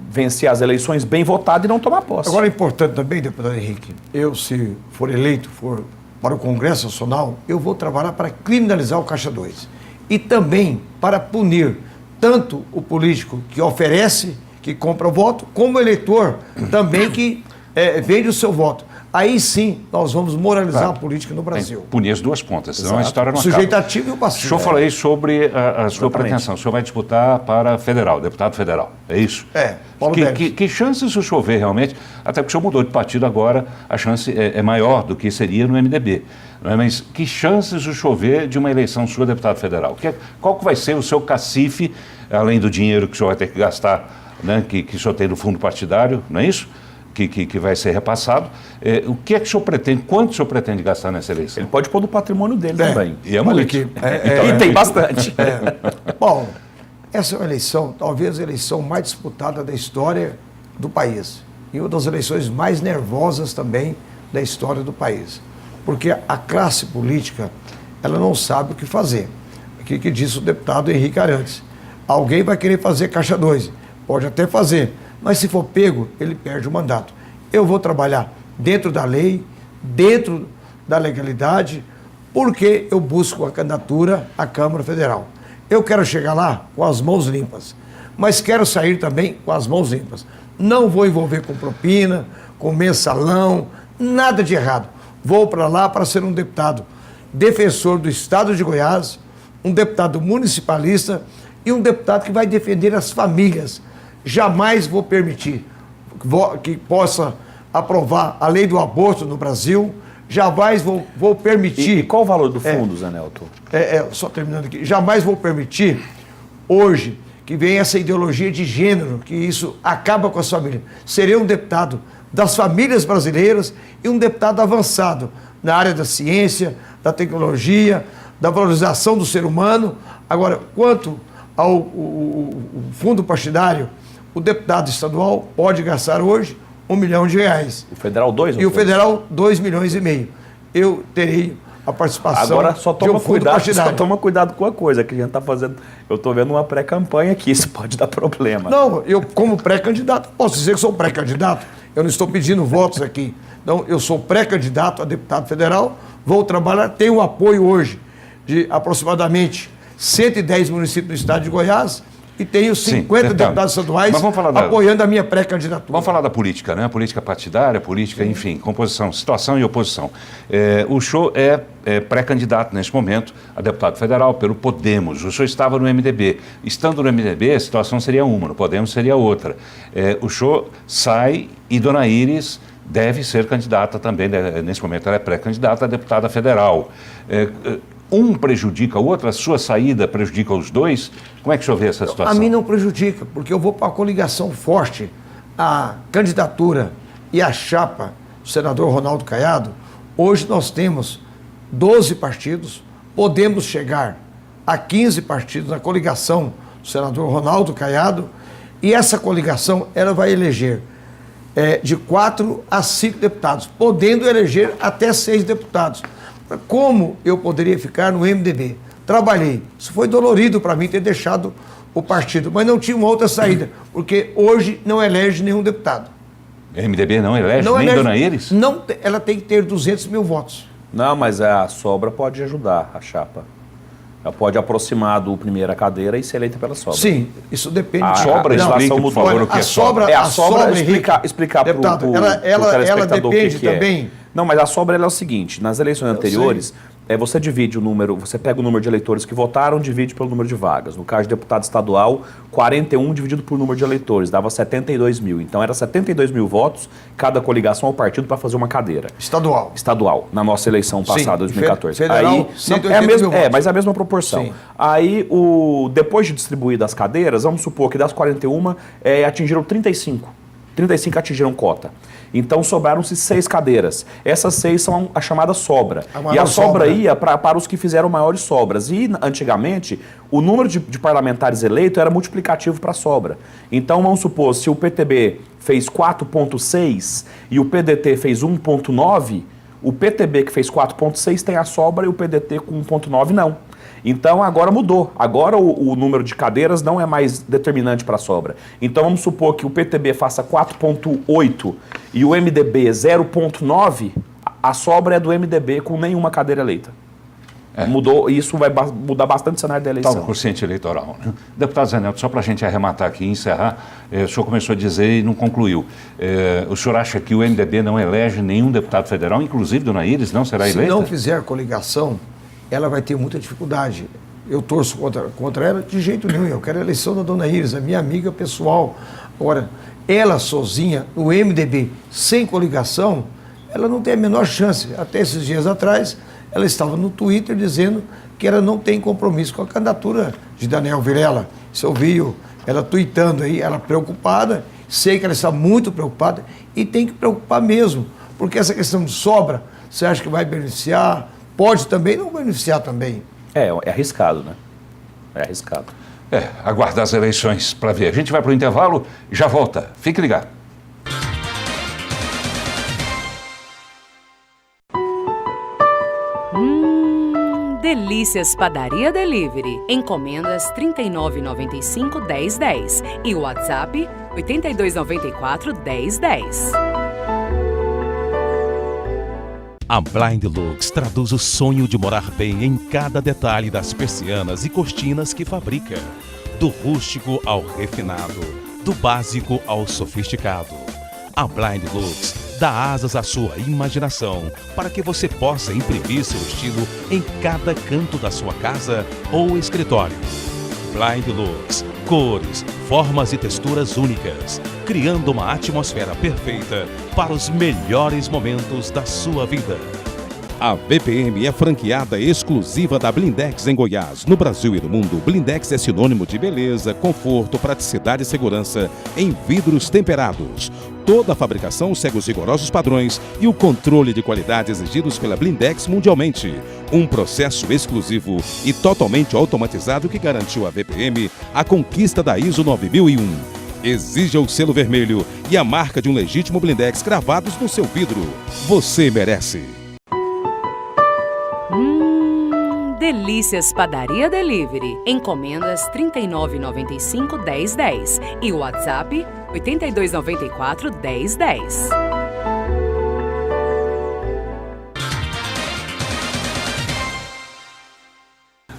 vencer as eleições bem votado e não tomar posse. Agora é importante também, deputado Henrique, eu, se for eleito, for para o Congresso Nacional, eu vou trabalhar para criminalizar o caixa 2 e também para punir tanto o político que oferece, que compra o voto, como o eleitor também que vende o seu voto. Aí sim nós vamos moralizar a política no Brasil. Punir as duas pontas, senão a história não acaba. O sujeito ativo e o passivo. O senhor falou aí sobre a sua pretensão. O senhor vai disputar para federal, deputado federal, é isso? Paulo que chances o senhor vê realmente, até porque o senhor mudou de partido agora, a chance é maior do que seria no MDB. Não é? Mas que chances o senhor vê de uma eleição sua deputado federal? Qual que vai ser o seu cacife, além do dinheiro que o senhor vai ter que gastar, né, que o senhor tem no fundo partidário, não é isso? Que vai ser repassado. O que é que o senhor pretende, quanto o senhor pretende gastar nessa eleição? Ele pode pôr do patrimônio dele também. E é muito. E tem bastante. Bom, essa é uma eleição, talvez a eleição mais disputada da história do país. E uma das eleições mais nervosas também da história do país. Porque a classe política, ela não sabe o que fazer. O que disse o deputado Henrique Arantes. Alguém vai querer fazer caixa 2. Pode até fazer. Mas se for pego, ele perde o mandato. Eu vou trabalhar dentro da lei, dentro da legalidade, porque eu busco a candidatura à Câmara Federal. Eu quero chegar lá com as mãos limpas, mas quero sair também com as mãos limpas. Não vou envolver com propina, com mensalão, nada de errado. Vou para lá para ser um deputado defensor do Estado de Goiás, um deputado municipalista e um deputado que vai defender as famílias. Jamais vou permitir que possa aprovar a lei do aborto no Brasil, jamais vou permitir... E qual o valor do fundo, Zé Nelton? Só terminando aqui, jamais vou permitir hoje que venha essa ideologia de gênero, que isso acaba com as famílias. Serei um deputado das famílias brasileiras e um deputado avançado na área da ciência, da tecnologia, da valorização do ser humano. Agora, quanto ao fundo partidário, o deputado estadual pode gastar hoje R$1 milhão. O federal 2? E o federal 2,5 milhões. Eu terei a participação. Agora só toma cuidado com a coisa que a gente está fazendo. Eu estou vendo uma pré-campanha aqui, isso pode dar problema. Não, eu como pré-candidato, posso dizer que sou pré-candidato. Eu não estou pedindo votos aqui. Então, eu sou pré-candidato a deputado federal, vou trabalhar, tenho o apoio hoje de aproximadamente 110 municípios do estado de Goiás e tenho 50 deputados estaduais apoiando a minha pré-candidatura. Vamos falar da política, né? Política partidária, política, enfim, composição, situação e oposição. O senhor é pré-candidato neste momento a deputado federal pelo Podemos. O senhor estava no MDB. Estando no MDB, a situação seria uma, no Podemos seria outra. O senhor sai e Dona Iris deve ser candidata também, nesse momento ela é pré-candidata a deputada federal. Um prejudica o outro, a sua saída prejudica os dois? Como é que o senhor vê essa situação? A mim não prejudica, porque eu vou para a coligação forte. A candidatura e a chapa do senador Ronaldo Caiado, hoje nós temos 12 partidos, podemos chegar a 15 partidos na coligação do senador Ronaldo Caiado, e essa coligação ela vai eleger de 4 a 5 deputados, podendo eleger até 6 deputados. Como eu poderia ficar no MDB? Trabalhei. Isso foi dolorido para mim ter deixado o partido, mas não tinha uma outra saída, porque hoje não elege nenhum deputado. MDB não elege nem Dona Iris? Não, ela tem que ter 200 mil votos. Não, mas a sobra pode ajudar a chapa. Ela pode aproximar do primeira cadeira e ser eleita pela sobra. Sim, isso depende. A sobra, explique, por favor, o que é sobra. A sobra, explicar para o ela depende também. Não, mas a sobra é o seguinte, nas eleições anteriores, você divide o número, você pega o número de eleitores que votaram, divide pelo número de vagas. No caso de deputado estadual, 41 dividido por número de eleitores, dava 72 mil. Então era 72 mil votos, cada coligação ao partido para fazer uma cadeira. Estadual, na nossa eleição passada, 2014. Federal, aí, mas é a mesma proporção. Sim. Aí, depois de distribuir das cadeiras, vamos supor que das 41, atingiram 35. 35 atingiram cota. Então sobraram-se 6 cadeiras. Essas 6 são a chamada sobra. E a sobra ia para os que fizeram maiores sobras. E antigamente, o número de parlamentares eleitos era multiplicativo para a sobra. Então vamos supor, se o PTB fez 4,6 e o PDT fez 1,9, o PTB que fez 4,6 tem a sobra e o PDT com 1,9 não. Então agora mudou. Agora o número de cadeiras não é mais determinante para a sobra. Então vamos supor que o PTB faça 4,8 e o MDB 0,9, a sobra é do MDB com nenhuma cadeira eleita. Mudou, e isso vai mudar bastante o cenário da eleição. Está no quociente eleitoral, né? Deputado Zé Nelto, só para a gente arrematar aqui e encerrar, o senhor começou a dizer e não concluiu. O senhor acha que o MDB não elege nenhum deputado federal, inclusive Dona Iris, não será eleita? Se não fizer coligação, ela vai ter muita dificuldade. Eu torço contra ela de jeito nenhum. Eu quero a eleição da Dona Iris, a minha amiga pessoal. Agora, ela sozinha, no MDB, sem coligação, ela não tem a menor chance. Até esses dias atrás, ela estava no Twitter dizendo que ela não tem compromisso com a candidatura de Daniel Vilela. Você ouviu ela tweetando aí, ela preocupada, sei que ela está muito preocupada e tem que preocupar mesmo, porque essa questão de sobra, você acha que vai beneficiar? Pode também não beneficiar também. É arriscado, né? É arriscado. Aguardar as eleições para ver. A gente vai para o intervalo e já volta. Fique ligado. Delícias Padaria Delivery. Encomendas R$ 39,95 e o WhatsApp 8294-1010. A Blind Lux traduz o sonho de morar bem em cada detalhe das persianas e cortinas que fabrica. Do rústico ao refinado, do básico ao sofisticado. A Blind Lux dá asas à sua imaginação para que você possa imprimir seu estilo em cada canto da sua casa ou escritório. Blind Lux, cores, formas e texturas únicas, criando uma atmosfera perfeita para os melhores momentos da sua vida. A BPM é franqueada exclusiva da Blindex em Goiás. No Brasil e no mundo, Blindex é sinônimo de beleza, conforto, praticidade e segurança em vidros temperados. Toda a fabricação segue os rigorosos padrões e o controle de qualidade exigidos pela Blindex mundialmente. Um processo exclusivo e totalmente automatizado que garantiu à BPM a conquista da ISO 9001. Exija o selo vermelho e a marca de um legítimo Blindex gravados no seu vidro. Você merece. Delícias Padaria Delivery. Encomendas R$ 39,95 e o WhatsApp 8294-1010.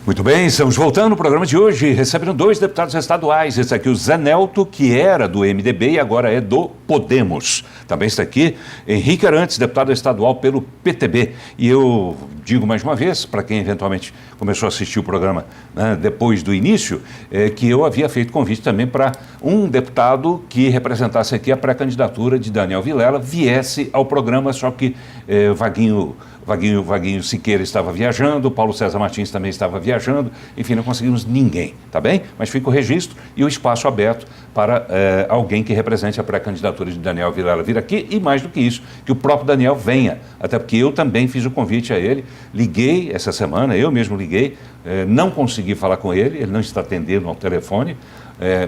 Muito bem, estamos voltando ao programa de hoje, recebendo 2 deputados estaduais. Esse aqui, o Zé Nelto, que era do MDB e agora é do Podemos. Também está aqui Henrique Arantes, deputado estadual pelo PTB. E eu digo mais uma vez, para quem eventualmente começou a assistir o programa, né, depois do início, que eu havia feito convite também para um deputado que representasse aqui a pré-candidatura de Daniel Vilela, viesse ao programa, só que Vaguinho Siqueira estava viajando, Paulo César Martins também estava viajando, enfim, não conseguimos ninguém, tá bem? Mas fica o registro e o espaço aberto para alguém que represente a pré-candidatura de Daniel Vilela vir aqui e, mais do que isso, que o próprio Daniel venha, até porque eu também fiz o convite a ele, liguei essa semana, eu mesmo liguei, não consegui falar com ele, ele não está atendendo ao telefone,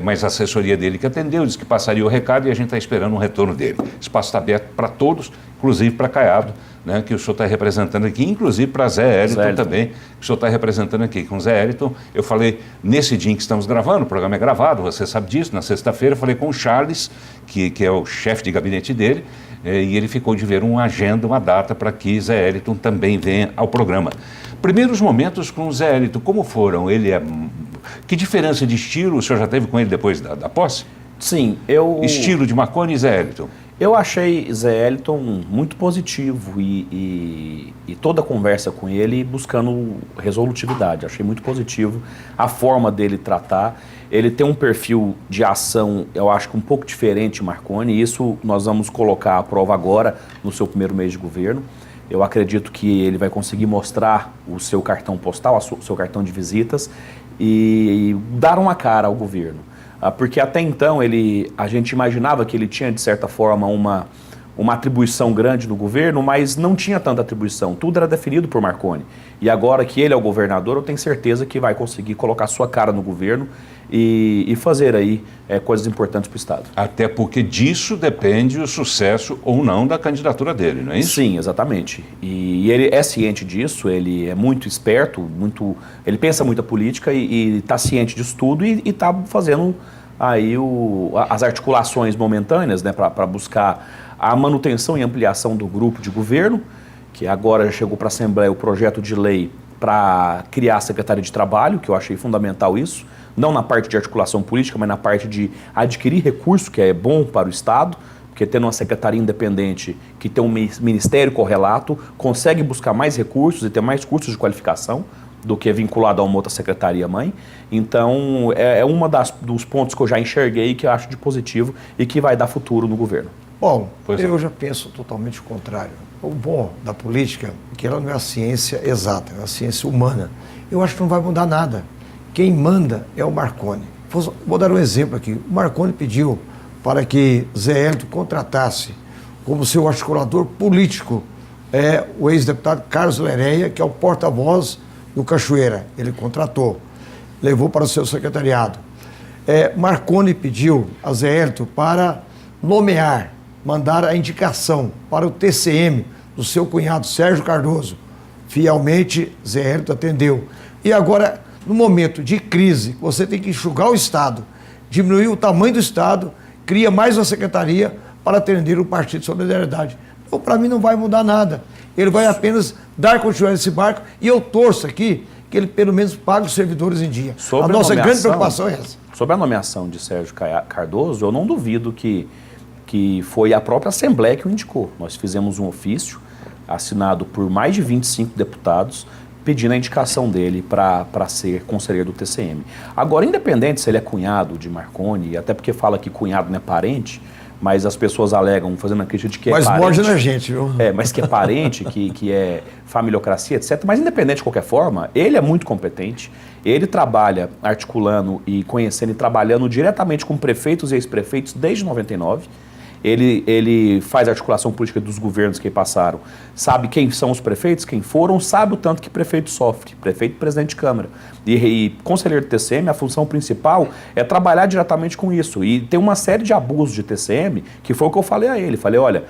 mas a assessoria dele que atendeu, disse que passaria o recado e a gente está esperando um retorno dele. O espaço está aberto para todos, inclusive para Caiado, né, que o senhor está representando aqui, inclusive para Zé Eliton também, que o senhor está representando aqui. Com o Zé Eliton, eu falei, nesse dia em que estamos gravando, o programa é gravado, você sabe disso, na sexta-feira, eu falei com o Charles, que é o chefe de gabinete dele, e ele ficou de ver uma agenda, uma data para que Zé Eliton também venha ao programa. Primeiros momentos com o Zé Eliton, como foram? Que diferença de estilo o senhor já teve com ele depois da posse? Sim, Estilo de Marconi e Zé Eliton. Eu achei Zé Eliton muito positivo e toda a conversa com ele buscando resolutividade. Achei muito positivo a forma dele tratar. Ele tem um perfil de ação, eu acho que um pouco diferente de Marconi, e isso nós vamos colocar à prova agora no seu primeiro mês de governo. Eu acredito que ele vai conseguir mostrar o seu cartão postal, o seu cartão de visitas e dar uma cara ao governo. Porque até então a gente imaginava que ele tinha, de certa forma, uma atribuição grande no governo, mas não tinha tanta atribuição. Tudo era definido por Marconi. E agora que ele é o governador, eu tenho certeza que vai conseguir colocar sua cara no governo e fazer aí coisas importantes para o Estado. Até porque disso depende o sucesso ou não da candidatura dele, não é isso? Sim, exatamente. E ele é ciente disso, ele é muito esperto, ele pensa muito a política e está ciente disso tudo e está fazendo aí as articulações momentâneas, né, para buscar a manutenção e ampliação do grupo de governo, que agora já chegou para a Assembleia o projeto de lei para criar a Secretaria de Trabalho, que eu achei fundamental isso, não na parte de articulação política, mas na parte de adquirir recurso, que é bom para o Estado, porque tendo uma secretaria independente que tem um ministério correlato, consegue buscar mais recursos e ter mais cursos de qualificação do que é vinculado a uma outra secretaria-mãe. Então, é dos pontos que eu já enxerguei que eu acho de positivo e que vai dar futuro no governo. Bom, eu já penso totalmente o contrário. O bom da política é que ela não é a ciência exata, é a ciência humana. Eu acho que não vai mudar nada. Quem manda é o Marconi. Vou dar um exemplo aqui. O Marconi pediu para que Zé Eliton contratasse como seu articulador político o ex-deputado Carlos Lereia, que é o porta-voz do Cachoeira. Ele contratou, levou para o seu secretariado. Marconi pediu a Zé Eliton para nomear, mandar a indicação para o TCM do seu cunhado Sérgio Cardoso. Fielmente, Zé Eliton atendeu. E agora, no momento de crise, você tem que enxugar o Estado, diminuir o tamanho do Estado, cria mais uma secretaria para atender o Partido de Solidariedade. Então, para mim, não vai mudar nada. Ele vai apenas dar continuidade a esse barco e eu torço aqui que ele, pelo menos, pague os servidores em dia. A nossa grande preocupação é essa. Sobre a nomeação de Sérgio Cardoso, eu não duvido que foi a própria Assembleia que o indicou. Nós fizemos um ofício assinado por mais de 25 deputados pedindo a indicação dele para ser conselheiro do TCM. Agora, independente se ele é cunhado de Marconi, até porque fala que cunhado não é parente, mas as pessoas alegam, fazendo a crítica de que é parente. Mas morde na gente, viu? Mas que é parente, que é familiocracia, etc. Mas independente de qualquer forma, ele é muito competente. Ele trabalha articulando e conhecendo e trabalhando diretamente com prefeitos e ex-prefeitos desde 99. Ele faz a articulação política dos governos que passaram, sabe quem são os prefeitos, quem foram, sabe o tanto que prefeito sofre, prefeito e presidente de Câmara. E conselheiro do TCM, a função principal é trabalhar diretamente com isso. E tem uma série de abusos de TCM, que foi o que eu falei a ele. Falei, olha,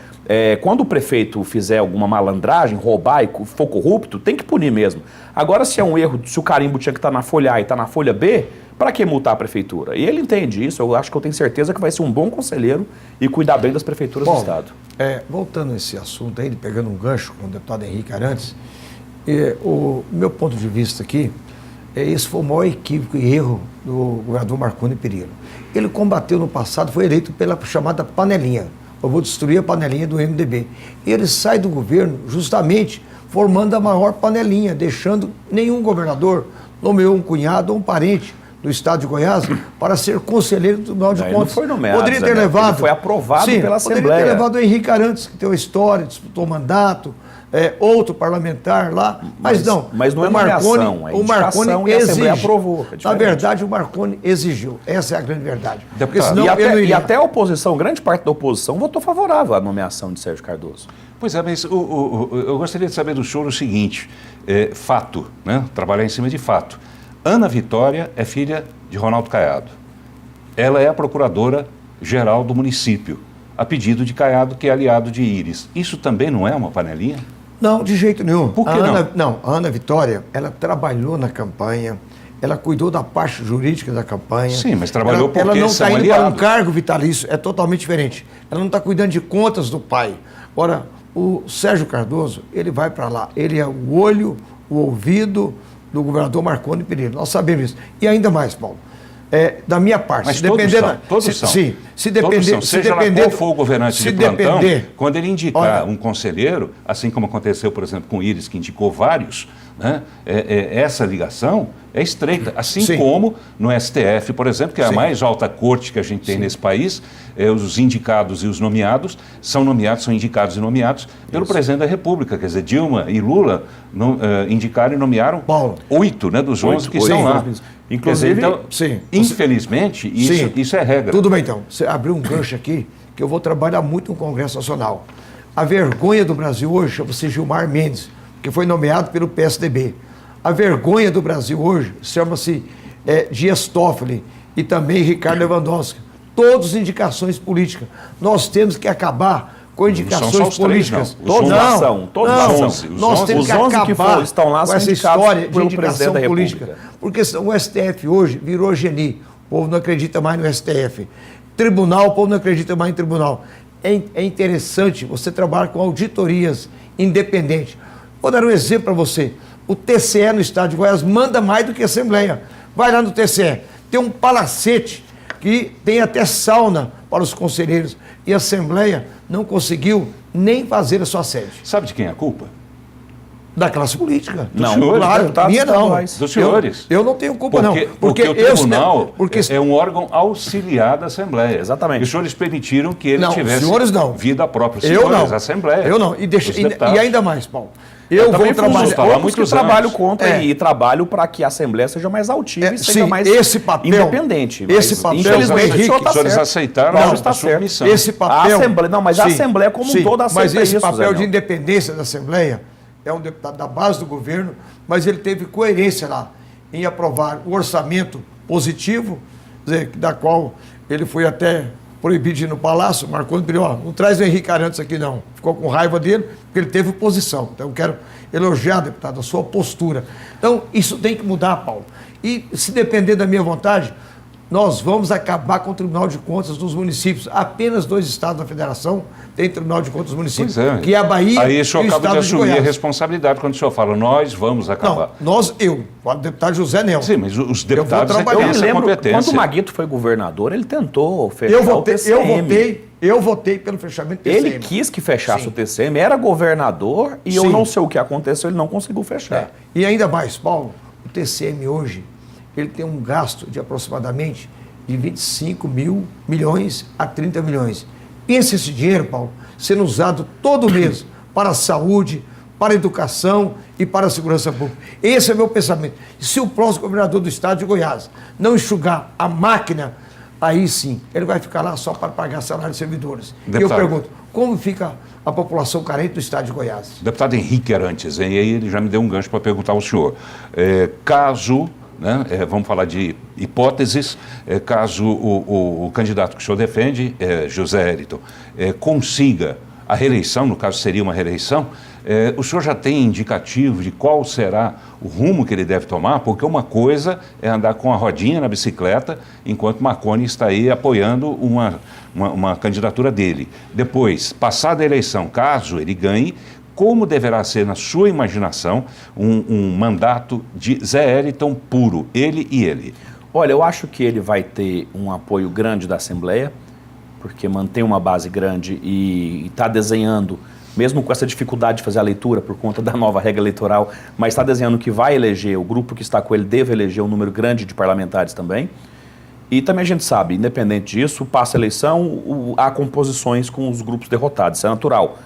quando o prefeito fizer alguma malandragem, roubar e for corrupto, tem que punir mesmo. Agora, se é um erro, se o carimbo tinha que estar na folha A e está na folha B, para que multar a prefeitura? E ele entende isso, eu acho que eu tenho certeza que vai ser um bom conselheiro e cuidar bem das prefeituras do Estado. Voltando a esse assunto aí, pegando um gancho com o deputado Henrique Arantes, o meu ponto de vista aqui, esse foi o maior equívoco e erro do governador Marconi Perillo. Ele combateu no passado, foi eleito pela chamada panelinha. Eu vou destruir a panelinha do MDB. Ele sai do governo justamente formando a maior panelinha, deixando nenhum governador nomeou um cunhado ou um parente do Estado de Goiás para ser conselheiro do Tribunal de Contas. Não foi nomeado, poderia ter levado, ele foi aprovado pela Assembleia. Poderia ter levado o Henrique Arantes, que tem uma história, disputou mandato, outro parlamentar lá, mas não. Mas não é nomeação, é indicação e a Assembleia aprovou. Na verdade, o Marconi exigiu. Essa é a grande verdade. Porque senão e até a oposição, grande parte da oposição, votou favorável à nomeação de Sérgio Cardoso. Pois é, mas eu gostaria de saber do senhor o seguinte, fato, né? Trabalhar em cima de fato. Ana Vitória é filha de Ronaldo Caiado. ela é a procuradora-geral do município, a pedido de Caiado, que é aliado de Íris. Isso também não é uma panelinha? Não, de jeito nenhum. Por que não? A Ana Vitória, ela trabalhou na campanha, ela cuidou da parte jurídica da campanha. Sim, mas trabalhou porque ela não são está indo aliados. para um cargo vitalício, é totalmente diferente. Ela não está cuidando de contas do pai. Ora, o Sérgio Cardoso, ele vai para lá, ele é o olho, o ouvido do governador Marconi Pereira. Nós sabemos isso. E ainda mais, Paulo, da minha parte, mas se depender... todos são. Sim, se depender... Seja lá qual for o governante de plantão, quando ele indicar olha, um conselheiro, assim como aconteceu, por exemplo, com Íris, que indicou vários, né, essa ligação é estreita. Assim sim. como no STF, por exemplo, que é a Sim. mais alta corte que a gente tem nesse país, os indicados e os nomeados são indicados e nomeados pelo presidente da República. Quer dizer, Dilma e Lula indicaram e nomearam Paulo, 8, né, dos 11 que estão lá. Inclusive, dizer, então, sim. Infelizmente, isso é regra. Tudo bem, então. Você abriu um gancho aqui, que eu vou trabalhar muito no Congresso Nacional. A vergonha do Brasil hoje chama-se Gilmar Mendes, que foi nomeado pelo PSDB. A vergonha do Brasil hoje chama-se Dias Toffoli e também Ricardo Lewandowski. Todas indicações políticas. Nós temos que acabar com indicações políticas. Todos lá são. Nós temos que acabar estão lá com essa história de indicação política. Porque o STF hoje virou geni. O povo não acredita mais no STF. Tribunal, o povo não acredita mais em tribunal. É interessante você trabalhar com auditorias independentes. Vou dar um exemplo para você. O TCE no estado de Goiás manda mais do que a Assembleia. Vai lá no TCE. Tem um palacete que tem até sauna para os conselheiros. E a Assembleia não conseguiu nem fazer a sua sede. Sabe de quem é a culpa? Da classe política. Dos senhores, claro, minha não. Dos senhores. Eu não tenho culpa, não. Porque o tribunal é um órgão auxiliar da Assembleia. Exatamente. E os senhores permitiram que ele tivesse senhores não. vida própria. Eu senhores, não. A Assembleia. Eu não. E ainda mais, Paulo. Eu vou trabalhar. Trabalho contra e trabalho para que a Assembleia seja mais altiva e seja mais independente. Esse papel, infelizmente, os senhores aceitaram a submissão. Esse papel... a Assembleia como um todo aceita isso. Mas esse papel de independência da Assembleia é um deputado da base do governo, mas ele teve coerência lá em aprovar o orçamento positivo, da qual ele foi até proibido de ir no Palácio. Marconi Pereira, não traz o Henrique Arantes aqui não. Ficou com raiva dele, porque ele teve posição. Então eu quero elogiar, deputado, a sua postura. Então isso tem que mudar, Paulo. E se depender da minha vontade, nós vamos acabar com o Tribunal de Contas dos municípios. Apenas 2 estados da federação têm Tribunal de Contas dos municípios, que é a Bahia aí e o o senhor estado acaba de de assumir Goiás. a responsabilidade quando o senhor fala, nós vamos acabar. Não, o deputado José Nelson. Sim, mas os deputados eu têm me essa lembro, competência. quando o Maguito foi governador, ele tentou fechar o TCM. Eu votei pelo fechamento do TCM. Ele quis que fechasse o TCM, era governador e eu não sei o que aconteceu, ele não conseguiu fechar. E ainda mais, Paulo, o TCM hoje, ele tem um gasto de aproximadamente de 25 milhões a 30 milhões. Pensa esse dinheiro, Paulo, sendo usado todo mês para a saúde, para a educação e para a segurança pública. Esse é o meu pensamento. Se o próximo governador do estado de Goiás não enxugar a máquina, aí sim, ele vai ficar lá só para pagar salário de servidores. Deputado. E eu pergunto, como fica a população carente do estado de Goiás? Deputado Henrique Arantes, hein? E aí ele já me deu um gancho para perguntar ao senhor. Caso, né, vamos falar de hipóteses, caso o candidato que o senhor defende, José Hériton, consiga a reeleição, no caso seria uma reeleição, o senhor já tem indicativo de qual será o rumo que ele deve tomar? Porque uma coisa é andar com a rodinha na bicicleta, enquanto Marconi está aí apoiando uma candidatura dele. Depois, passada a eleição, caso ele ganhe, como deverá ser, na sua imaginação, um mandato de Zé Hériton puro, ele e ele? Olha, eu acho que ele vai ter um apoio grande da Assembleia, porque mantém uma base grande e está desenhando, mesmo com essa dificuldade de fazer a leitura por conta da nova regra eleitoral, mas está desenhando que vai eleger, o grupo que está com ele deve eleger um número grande de parlamentares também. E também a gente sabe, independente disso, passa a eleição, há composições com os grupos derrotados, isso é natural.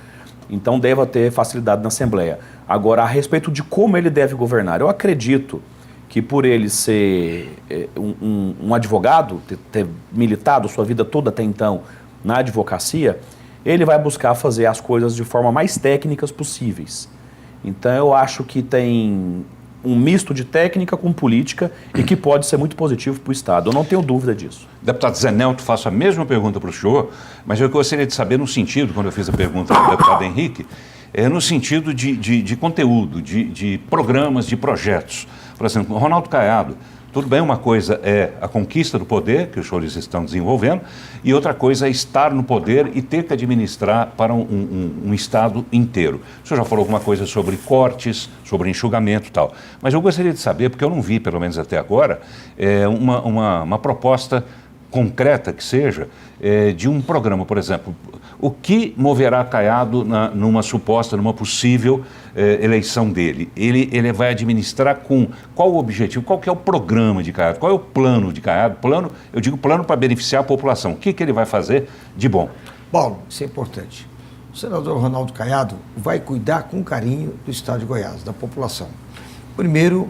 Então deva ter facilidade na Assembleia. Agora, a respeito de como ele deve governar, eu acredito que por ele ser um advogado, ter militado sua vida toda até então na advocacia, ele vai buscar fazer as coisas de forma mais técnicas possíveis. Então eu acho que tem um misto de técnica com política e que pode ser muito positivo para o Estado. Eu não tenho dúvida disso. Deputado Zé Nelto, faço a mesma pergunta para o senhor, mas eu gostaria de saber no sentido, quando eu fiz a pergunta para o deputado Henrique, no sentido de conteúdo, de programas, de projetos. Por exemplo, Ronaldo Caiado, tudo bem, uma coisa é a conquista do poder, que os senhores estão desenvolvendo, e outra coisa é estar no poder e ter que administrar para um Estado inteiro. O senhor já falou alguma coisa sobre cortes, sobre enxugamento e tal, mas eu gostaria de saber, porque eu não vi, pelo menos até agora, uma proposta concreta que seja, de um programa, por exemplo, o que moverá Caiado numa possível eleição dele? Ele vai administrar com qual o objetivo, qual que é o programa de Caiado, qual é o plano de Caiado? Eu digo plano para beneficiar a população. O que ele vai fazer de bom? Paulo, isso é importante. O senador Ronaldo Caiado vai cuidar com carinho do Estado de Goiás, da população. Primeiro,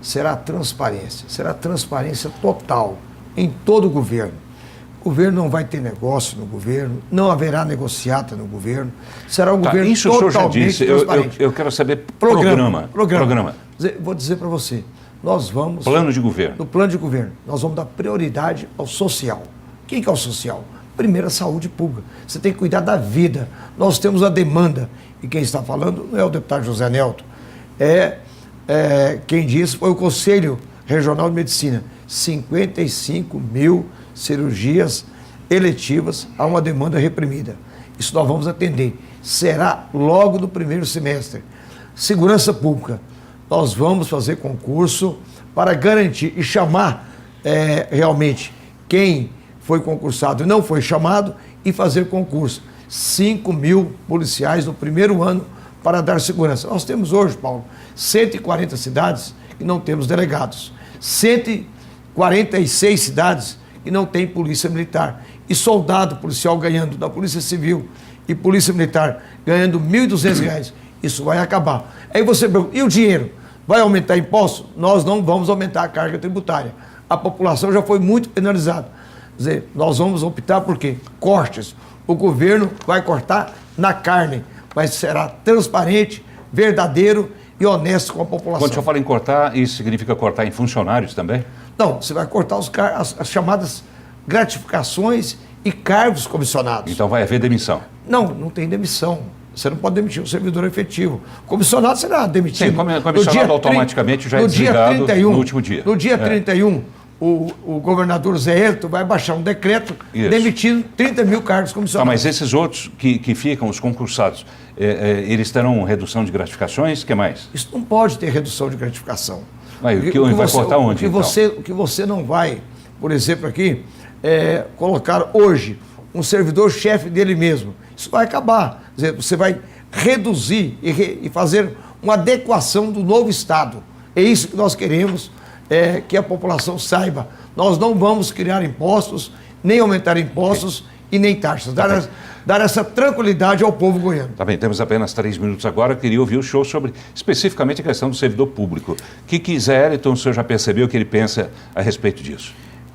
será transparência total em todo o governo. O governo não vai ter negócio no governo, não haverá negociata no governo, será um governo isso totalmente transparente. Eu quero saber programa. Vou dizer para você, nós vamos... Plano de governo. No plano de governo, nós vamos dar prioridade ao social. Quem que é o social? Primeiro, a saúde pública. Você tem que cuidar da vida. Nós temos a demanda. E quem está falando não é o deputado José Nelto. Quem disse foi o Conselho Regional de Medicina. 55 mil cirurgias eletivas a uma demanda reprimida. Isso nós vamos atender. Será logo no primeiro semestre. Segurança pública. Nós vamos fazer concurso para garantir e chamar realmente quem foi concursado e não foi chamado e fazer concurso. 5 mil policiais no primeiro ano para dar segurança. Nós temos hoje, Paulo, 140 cidades que não temos delegados. 146 cidades que não tem polícia militar. E soldado policial ganhando da Polícia Civil e Polícia Militar ganhando R$ 1.200. Isso vai acabar. Aí você pergunta, e o dinheiro? Vai aumentar imposto? Nós não vamos aumentar a carga tributária. A população já foi muito penalizada. Quer dizer, nós vamos optar por quê? Cortes. O governo vai cortar na carne, mas será transparente, verdadeiro e honesto com a população. Quando o senhor fala em cortar, isso significa cortar em funcionários também? Não, você vai cortar as chamadas gratificações e cargos comissionados. Então vai haver demissão? Não tem demissão. Você não pode demitir um servidor efetivo. Comissionado será demitido. Sim, comissionado automaticamente já é desligado no último dia. No dia 31, o governador Zé Hélito vai baixar um decreto demitindo 30 mil cargos comissionados. Mas esses outros que ficam, os concursados, eles terão redução de gratificações? O que mais? Isso não pode ter redução de gratificação. Vai cortar onde, então? O que você não vai, por exemplo, aqui, colocar hoje um servidor-chefe dele mesmo. Isso vai acabar. Quer dizer, você vai reduzir e fazer uma adequação do novo Estado. É isso que nós queremos, que a população saiba. Nós não vamos criar impostos, nem aumentar impostos e nem taxas. Dar essa tranquilidade ao povo goiano. Tá bem, temos apenas 3 minutos agora. Eu queria ouvir o senhor sobre, especificamente, a questão do servidor público. O que Zé Hélito, o senhor já percebeu que ele pensa a respeito disso?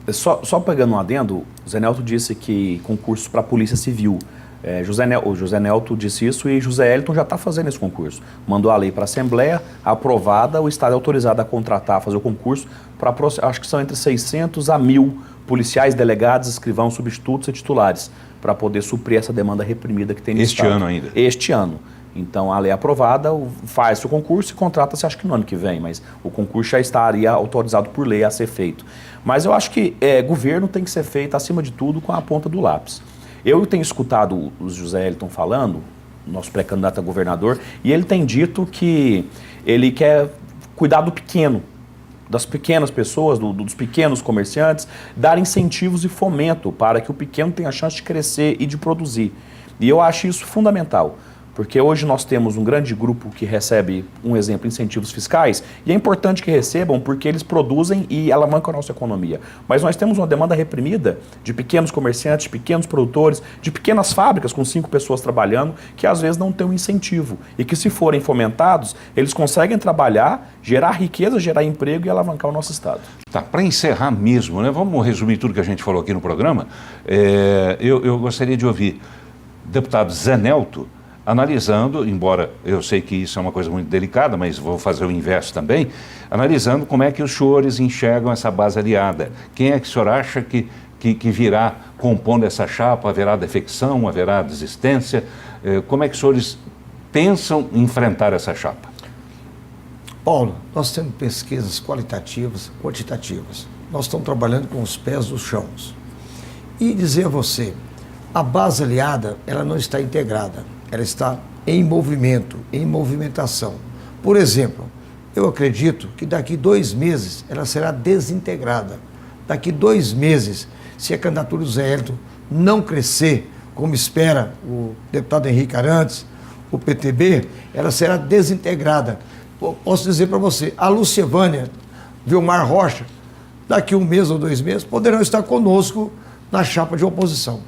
Só pegando um adendo, o Zé Nelto disse que concurso para a Polícia Civil. O José Nelto disse isso e José Hélito já está fazendo esse concurso. Mandou a lei para a Assembleia, aprovada, o Estado é autorizado a contratar, a fazer o concurso para, acho que são entre 600 a 1.000 policiais, delegados, escrivãos, substitutos e titulares, para poder suprir essa demanda reprimida que tem no Estado. Este ano ainda? Este ano. Então, a lei aprovada, faz o concurso e contrata-se, acho que no ano que vem, mas o concurso já estaria autorizado por lei a ser feito. Mas eu acho que governo tem que ser feito, acima de tudo, com a ponta do lápis. Eu tenho escutado o José Hélito falando, nosso pré-candidato a governador, e ele tem dito que ele quer cuidar do pequeno, das pequenas pessoas, dos pequenos comerciantes, dar incentivos e fomento para que o pequeno tenha a chance de crescer e de produzir. E eu acho isso fundamental. Porque hoje nós temos um grande grupo que recebe, um exemplo, incentivos fiscais, e é importante que recebam porque eles produzem e alavancam a nossa economia. Mas nós temos uma demanda reprimida de pequenos comerciantes, de pequenos produtores, de pequenas fábricas com 5 pessoas trabalhando, que às vezes não têm um incentivo. E que se forem fomentados, eles conseguem trabalhar, gerar riqueza, gerar emprego e alavancar o nosso Estado. Tá, para encerrar mesmo, né? Vamos resumir tudo que a gente falou aqui no programa. Eu gostaria de ouvir, deputado Zé Nelto, analisando, embora eu sei que isso é uma coisa muito delicada, mas vou fazer o inverso também, analisando como é que os senhores enxergam essa base aliada. Quem é que o senhor acha que virá compondo essa chapa? Haverá defecção, haverá desistência? Como é que os senhores pensam em enfrentar essa chapa? Paulo, nós temos pesquisas qualitativas, quantitativas. Nós estamos trabalhando com os pés nos chãos. E dizer a você, a base aliada, ela não está integrada, ela está em movimento, em movimentação. Por exemplo, eu acredito que daqui 2 meses ela será desintegrada. Daqui 2 meses, se a candidatura do Zé Hélito não crescer, como espera o deputado Henrique Arantes, o PTB, ela será desintegrada. Posso dizer para você, a Lucevânia, Vilmar Rocha, daqui 1 mês ou 2 meses, poderão estar conosco na chapa de oposição.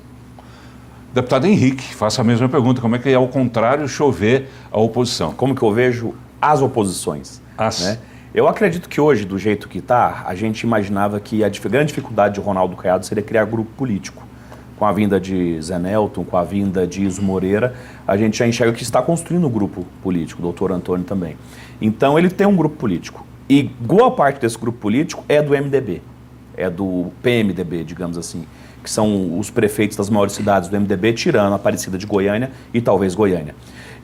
Deputado Henrique, faça a mesma pergunta. Como é que, ao contrário, chover a oposição? Como que eu vejo as oposições? Né? Eu acredito que hoje, do jeito que está, a gente imaginava que a grande dificuldade de Ronaldo Caiado seria criar grupo político. Com a vinda de Zé Nelton, com a vinda de Iso Moreira, a gente já enxerga que está construindo um grupo político, o doutor Antônio também. Então ele tem um grupo político. E boa parte desse grupo político é do MDB, é do PMDB, digamos assim, que são os prefeitos das maiores cidades do MDB, tirando a Aparecida de Goiânia e talvez Goiânia.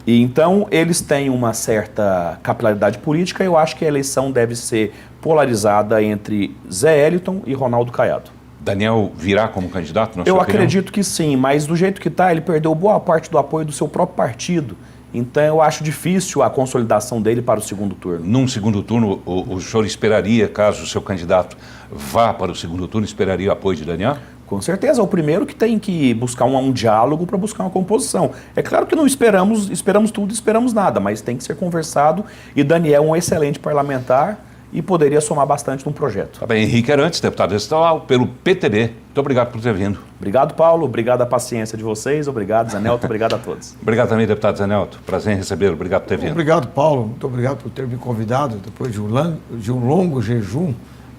E então eles têm uma certa capilaridade política e eu acho que a eleição deve ser polarizada entre Zé Hélito e Ronaldo Caiado. Daniel virá como candidato, na sua Eu opinião? acredito que sim, mas do jeito que está, ele perdeu boa parte do apoio do seu próprio partido. Então eu acho difícil a consolidação dele para o segundo turno. Num segundo turno, o senhor esperaria, caso o seu candidato vá para o segundo turno, esperaria o apoio de Daniel? Com certeza, é o primeiro que tem que buscar um diálogo para buscar uma composição. É claro que não esperamos tudo, esperamos nada, mas tem que ser conversado e Daniel é um excelente parlamentar e poderia somar bastante num projeto. Tá bem, Henrique Arantes, deputado estadual pelo PTB. Muito obrigado por ter vindo. Obrigado, Paulo. Obrigado a paciência de vocês. Obrigado, Zé Nelton. Obrigado a todos. Obrigado também, deputado Zé Nelton. Prazer em recebê-lo. Obrigado por ter vindo. Obrigado, Paulo. Muito obrigado por ter me convidado depois de um longo jejum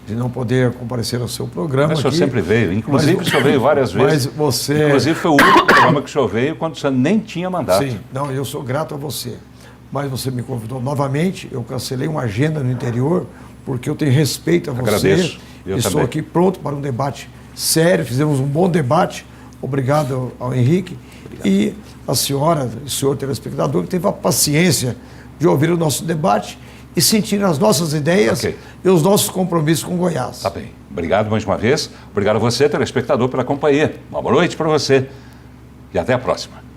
de não poder comparecer ao seu programa. Mas o senhor aqui. sempre veio. Inclusive, o senhor veio várias vezes. Mas você... Inclusive, foi o único programa que o senhor veio quando o senhor nem tinha mandato. Sim, não, eu sou grato a você. Mas você me convidou novamente, eu cancelei uma agenda no interior, porque eu tenho respeito a você. Agradeço. Eu estou também. aqui pronto para um debate sério, fizemos um bom debate. Obrigado ao Henrique. Obrigado. E a senhora, o senhor telespectador, que teve a paciência de ouvir o nosso debate e sentir as nossas ideias e os nossos compromissos com Goiás. Tá bem. Obrigado mais uma vez. Obrigado a você, telespectador, pela companhia. Uma boa noite para você e até a próxima.